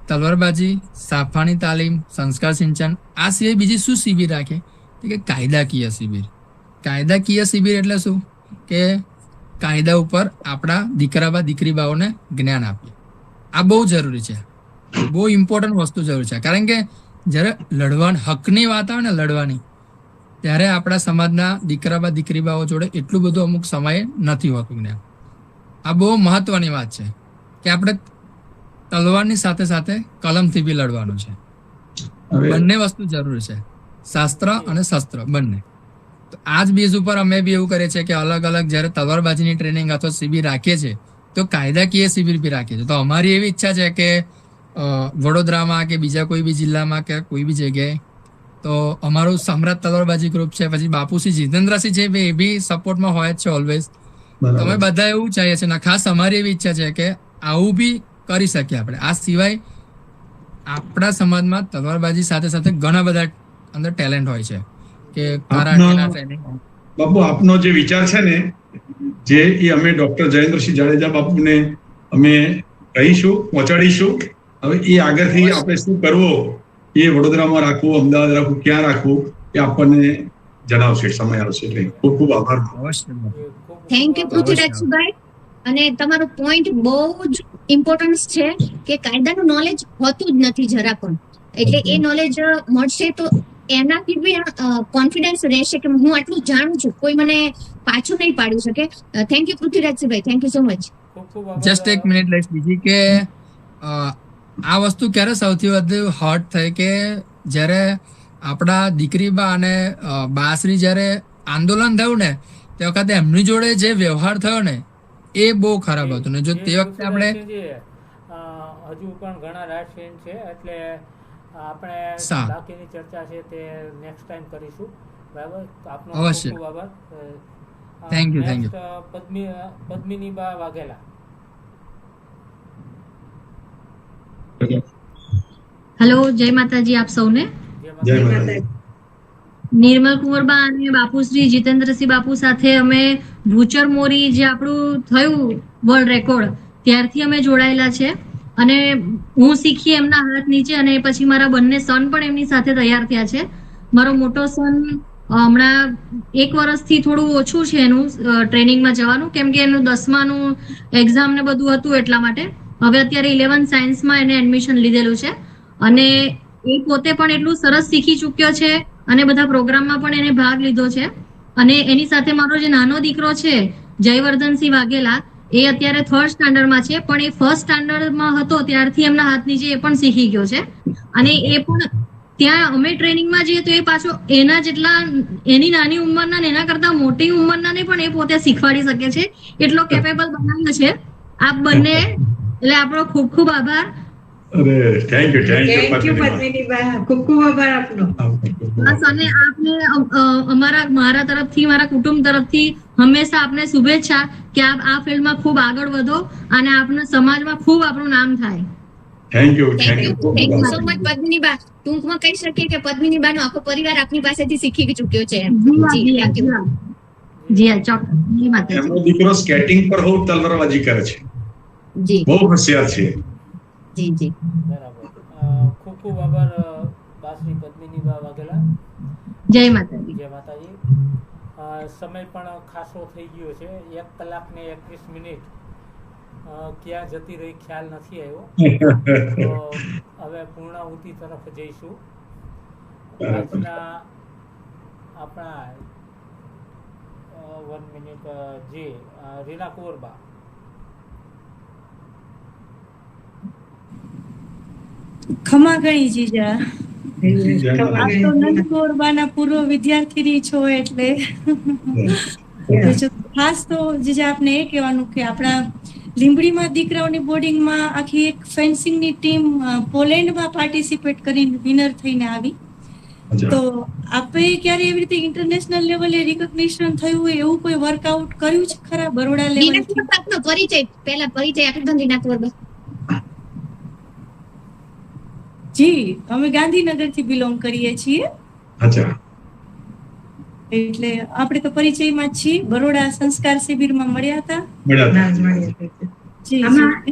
તલવારબાજી, સાફાની તાલીમ, સંસ્કાર સિંચન, આ સિવાય બીજી શું શિબિર રાખે કે કાયદાકીય શિબિર. કાયદાકીય શિબિર એટલે શું કે કાયદા ઉપર આપણા દીકરા બા દીકરી બાઓને જ્ઞાન આપીએ. આ બહુ જરૂરી છે, બહુ ઇમ્પોર્ટન્ટ વસ્તુ જરૂરી છે. કારણ કે જ્યારે હકની વાત આવે ને લડવાની, ત્યારે આપણા સમાજના દીકરા બા દીકરી બાઓ જોડે એટલું બધું અમુક સમયે નથી હોતું જ્ઞાન. આ બહુ મહત્વની વાત છે કે આપણે તલવારની સાથે સાથે કલમથી બી લડવાનું છે. બંને વસ્તુ જરૂરી છે, શાસ્ત્ર અને શસ્ત્ર બંને. તો આ જ બેઝ ઉપર અમે બી એવું કરીએ છીએ કે અલગ અલગ જ્યારે તલવારબાજીની ટ્રેનિંગ અથવા શિબિર રાખીએ છીએ તો કાયદાકીય શિબિર બી રાખીએ છીએ. તો અમારી એવી ઈચ્છા છે કે વડોદરામાં કે બીજા કોઈ બી જિલ્લામાં કે કોઈ બી જગ્યાએ તો અમારું સમ્રાટ તલવારબાજી ગ્રુપ છે, પછી બાપુસિંહ જીતેન્દ્રસિંહ છે, એ બી સપોર્ટમાં હોય જ છે ઓલવેઝ. તમે બધા એવું ચાહીએ છીએ ને ખાસ અમારી એવી ઈચ્છા છે કે આવું બી કરી શકીએ આપણે. આ સિવાય આપણા સમાજમાં તલવારબાજી સાથે સાથે ઘણા બધા અંદર ટેલેન્ટ હોય છે કે કરાટેના ટ્રેનિંગ. બાપુ, આપનો જે વિચાર છે ને, જે એ અમે ડોક્ટર જયેન્દ્રસિંહ જાડેજા બાપુને અમે કહીશું, પહોંચાડીશું. હવે એ આગળથી આપણે શું કરવું, એ વડોદરામાં રાખવું, અમદાવાદ રાખવું, ક્યાં રાખવું, એ આપણને જણાવશે સમય આવશે. એટલે ખૂબ ખૂબ આભાર. થેન્ક યુ પૃથ્વીરાજભાઈ. અને તમારો પોઈન્ટ બહુ જ ઇમ્પોર્ટન્સ છે કે કાયદાનું નોલેજ હોતું જ નથી જરા પણ. એટલે એ નોલેજ મળશે તો એનાથી બી કોન્ફિડન્સ રહેશે કે હું આટલું જાણું છું, કોઈ મને પાછું નહીં પાડી શકે. થેન્ક યુ પૃથ્વીરાજભાઈ, thank you so much. Just એક મિનિટ લઈશ બીજી કે આ વસ્તુ ક્યારે સૌથી વધુ હોટ થઈ કે જ્યારે આપણા દીકરી બા અને બાશ્રી જ્યારે આંદોલન થયું ને તે વખતે એમની જોડે જે વ્યવહાર થયો ને એ બહુ ખરાબ હતું. ને જો તે વખતે આપણે હજુ પણ ઘણા રાષ્ટ્રીય છે, એટલે આપણે બાકીની ચર્ચા છે તે નેક્સ્ટ ટાઈમ કરીશું. બરાબર, આપનો ખૂબ ખૂબ આભાર. Thank you. પદ્મિની બા વાઘેલા. હેલો, જય માતાજી આપ સૌને. નિર્મલ કુંવરબા અને બાપુશ્રી જીતેન્દ્રસિંહ બાપુ સાથે અમે ભૂચર મોરી જે આપણું થયું વર્લ્ડ રેકોર્ડ ત્યારથી અમે જોડાયેલા છે. અને હું શીખી એમના હાથ નીચે, અને પછી મારા બંને સન પણ એમની સાથે તૈયાર થયા છે. મારો મોટો સન હમણાં 1 વર્ષથી થોડું ઓછું છે એનું ટ્રેનિંગમાં જવાનું, કેમ કે એનું 10માનું એક્ઝામ ને બધું હતું, એટલા માટે. હવે અત્યારે 11 સાયન્સમાં એને એડમિશન લીધેલું છે અને એ પોતે પણ એટલું સરસ શીખી ચૂક્યો છે અને બધા પ્રોગ્રામમાં પણ એને ભાગ લીધો છે. અને એની સાથે મારો જે નાનો દીકરો છે જયવર્ધનસિંહ વાઘેલા, એ અત્યારે 3rd સ્ટાન્ડર્ડમાં છે, પણ એ 1st સ્ટાન્ડર્ડમાં હતો ત્યારથી એમના હાથ નીચે એ પણ શીખી ગયો છે. અને એ પણ ત્યાં અમે ટ્રેનિંગમાં જઈએ તો એ પાછો એના જેટલા એની નાની ઉંમરના ને એના કરતા મોટી ઉંમરના ને પણ એ પોતે શીખવાડી શકે છે, એટલો કેપેબલ બનાવ્યો છે આપ બંને. એટલે આપણો ખૂબ ખૂબ આભાર. અરે થેન્ક યુ પદ્મિની બા, ખૂબ ખૂબ આભાર આપનો. બસ, અને આપને મારા તરફથી, મારા કુટુંબ તરફથી હંમેશા આપને શુભેચ્છા કે આપ આ ફિલ્ડમાં ખૂબ આગળ વધો અને આપના સમાજમાં ખૂબ આપણું નામ થાય. થેન્ક યુ સો મચ પદ્મિનીબા. ટૂંકમાં કહી શકીએ કે પદ્મિનીબાનો આખો પરિવાર આપની પાસેથી શીખી ચૂક્યો છે. જી હા, ચોક્કસ. એમનો દીકરો સ્કેટિંગ પર બહુ તલવારબાજી કરે છે, બહુ હોશિયાર છે. જી જી, બરાબર. ખૂબ ખૂબ આભાર બાશ્રી પદ્મિનીબા વાઘેલા. જય માતાજી. જય માતાજી. સમય પણ ખાસો થઈ ગયો છે, 1 કલાક ને 21 મિનિટ ક્યાં જતી રહી ખ્યાલ નથી આવ્યો. તો હવે પૂર્ણાહુતિ તરફ જઈશું. આજના આપણા 1 મિનિટ જે રીના કુંવરબા. ખમા ગણી જીજા. આપ તો નંદ ગોરબાના પૂર્વ વિદ્યાર્થીની છો એટલે ખાસ તો જીજા આપને એ કહેવાનું કે આપણા લીંબડીમાં દીકરાઓની બોર્ડિંગમાં આખી એક ફેન્સિંગની ટીમ પોલેન્ડમાં પાર્ટિસિપેટ કરીને વિનર થઈને આવી. તો આપે ક્યારે એવી રીતે ઇન્ટરનેશનલ લેવલે રિકોગ્નિશન થયું હોય એવું કોઈ વર્કઆઉટ કર્યું છે ખરા બરોડા લેવલ? આપનો પરિચય આપી દો રીના કુંવરબા. જી, અમે ગાંધીનગરથી બિલોંગ કરીએ છીએ. અચ્છા. એટલે આપણે તો પરિચયમાં જ છીએ. બરોડા સંસ્કાર શિબિરમાં મળ્યા હતા.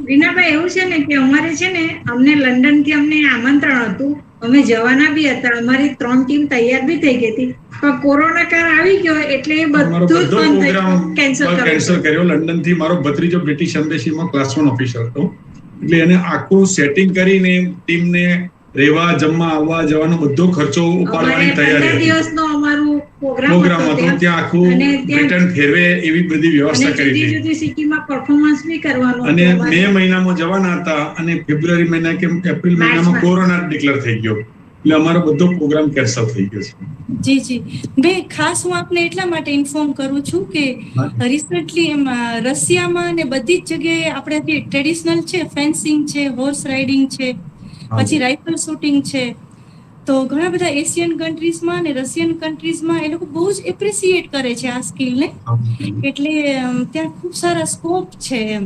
રીનાભાઈ એવું છે ને કે અમારે છે ને અમને લંડન થી અમને આમંત્રણ હતું, અમે જવાના બી હતા, અમારી 3 ટીમ તૈયાર બી થઈ ગઈ હતી, પણ કોરોના કાળ આવી ગયો એટલે એ બધું કેન્સલ કર્યો. લંડન થી મારો ભત્રીજો બ્રિટિશ એમ્બેસીમાં ક્લાસ 1 ઓફિસર હતો, એટલે એને આખું સેટિંગ કરીને ટીમને રહેવા જમવા આવવા જવાનો બધો ખર્ચો ઉપાડવાની તૈયારી હતી. દિવસનો અમારું પ્રોગ્રામ હતો, ત્યાં આખું બ્રિટન ફેરવે એવી બધી વ્યવસ્થા કરી હતી. જુદી સિટીમાં પરફોર્મન્સ બી કરવાનું અને મે મહિનામાં જવાના હતા અને ફેબ્રુઆરી મહિના કે એપ્રિલ મહિનામાં કોરોના ડિક્લેર થઈ ગયો, એટલે અમારો બધો પ્રોગ્રામ કેન્સલ થઈ ગયો છે. જી બે ખાસ હું આપને એટલા માટે ઇન્ફોર્મ કરું છું કે રિસન્ટલી એમાં રશિયામાં ને બધી જ જગ્યાએ આપણે જે ટ્રેડિશનલ છે, ફેન્સિંગ છે, હોર્સ રાઇડિંગ છે, પછી રાઇફલ શૂટિંગ છે, તો ઘણા બધા એશિયન કન્ટ્રીઝમાં અને રશિયન કન્ટ્રીઝમાં એ લોકો બહુ જ એપ્રિસિએટ કરે છે આ સ્કિલને, એટલે ત્યાં ખૂબ સારા સ્કોપ છે એમ.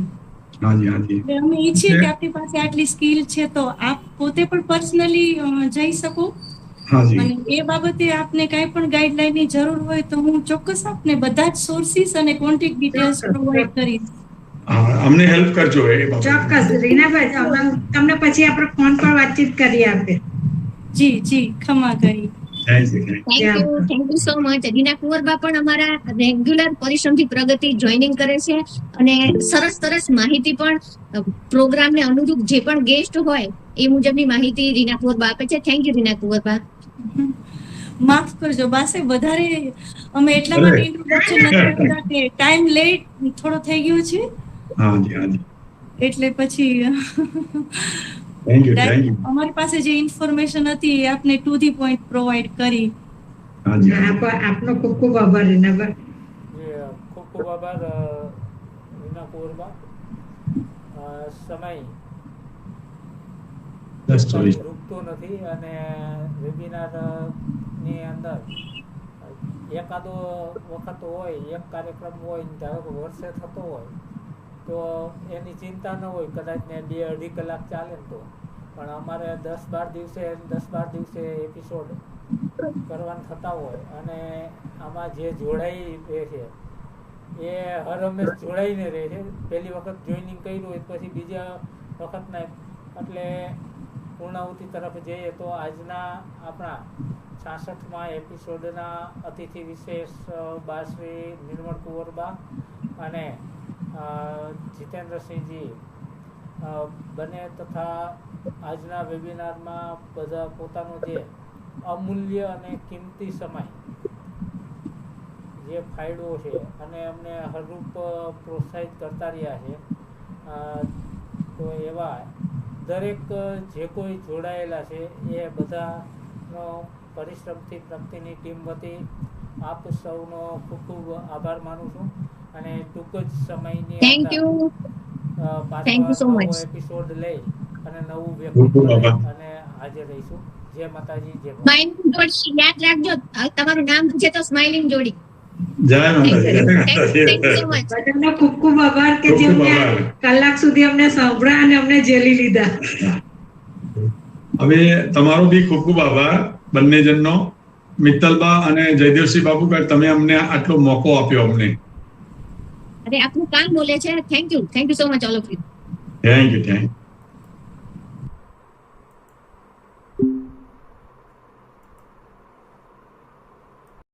અમે ઈચ્છીએ કે આપણી પાસે આટલી સ્કિલ છે તો આપ પોતે પણ પર્સનલી જઈ શકો, અને એ બાબતે આપને કાંઈ પણ ગાઈડલાઈન ની જરૂર હોય તો હું ચોક્કસ આપને બધા જ સોર્સિસ અને કોન્ટેક્ટ ડિટેલ્સ પ્રોવાઈડ કરીશ. અમને હેલ્પ કરજો એ બાબતે. ચોક્કસ રીનાભાઈ, તમને પછી આપણે ફોન પર વાતચીત કરીએ આપે. જી ખમા કરી. Thank you so much. Reena Kunvarba પણ અમારા રેગ્યુલર પરિશ્રમથી પ્રગતિ જોઈનિંગ કરે છે અને સરસ માહિતી પણ પ્રોગ્રામને અનુરૂપ જે પણ ગેસ્ટ હોય એ મુજબની માહિતી રીના કુંવરબા આપે છે. Thank you Reena Kunvarba. માફ કરજો બાસે, વધારે અમે એટલા માટે ઇન્ટ્રોડક્શન નથી કરતા કે ટાઈમ લેટ થોડો થઈ ગયો છે, એટલે પછી અમારી પાસે જે ઇન્ફોર્મેશન હતી એ આપને ટુ ધી પોઈન્ટ પ્રોવાઈડ કરી. આપનો ખૂબ ખૂબ આભાર રીનાભાઈ. ખૂબ ખૂબ આભાર રીના કુંવરબા. સમય રૂકતો નથી અને વેબિનાર ની અંદર એકાદો વખત હોય, એક કાર્યક્રમ હોય, ધારો કે વર્ષે થતો હોય તો એની ચિંતા ન હોય, કદાચ ને 2-2.5 કલાક ચાલે ને તો, પણ અમારે 10-12 દિવસે એપિસોડ કરવાના થતા હોય અને આમાં જે જોડાઈ રહે છે એ હર હંમેશ જોડાઈને રહે છે. પહેલી વખત જોઈનિંગ કર્યું હોય પછી બીજા વખત ના, એટલે પૂર્ણાહુતિ તરફ જઈએ તો આજના આપણા 66મા એપિસોડના અતિથિ વિશેષ શ્રી નિર્મળ કુંવરબા અને જીતેન્દ્રસિંહજી બંને તથા આજના વેબિનારમાં બધા પોતાનો જે અમૂલ્ય અને કિંમતી સમય જે ફાયદો છે અને અમને હરરૂપ પ્રોત્સાહિત કરતા રહ્યા છે, તો એવા દરેક જે કોઈ જોડાયેલા છે એ બધાનો પરિશ્રમથી પ્રગતિની ટીમ વતી આપ સૌનો ખૂબ ખૂબ આભાર માનું છું અને ટૂંક જ સમયની પાછો એપિસોડ લઈ અને નવું વ્યક્તિત્વ અને હાજર રહીશું. જય માતાજી. જય યાદ રાખજો તમારું નામ છે તો સ્માઇલિંગ જોડી. જય માતાજી. બધાનો ખૂબ ખૂબ આભાર કે જેમને કલાક સુધી અમને સાંભળ્યા અને અમને જેલી લીધા. હવે તમારો બી ખૂબ ખૂબ આભાર બંને જણનો, મિત્તલબા અને જયદેવસિંહ બાપુ, કે તમે અમને આટલો મોકો આપ્યો અમને. અરે આપનું કામ બોલે છે. Thank you so much all of you. Thank you.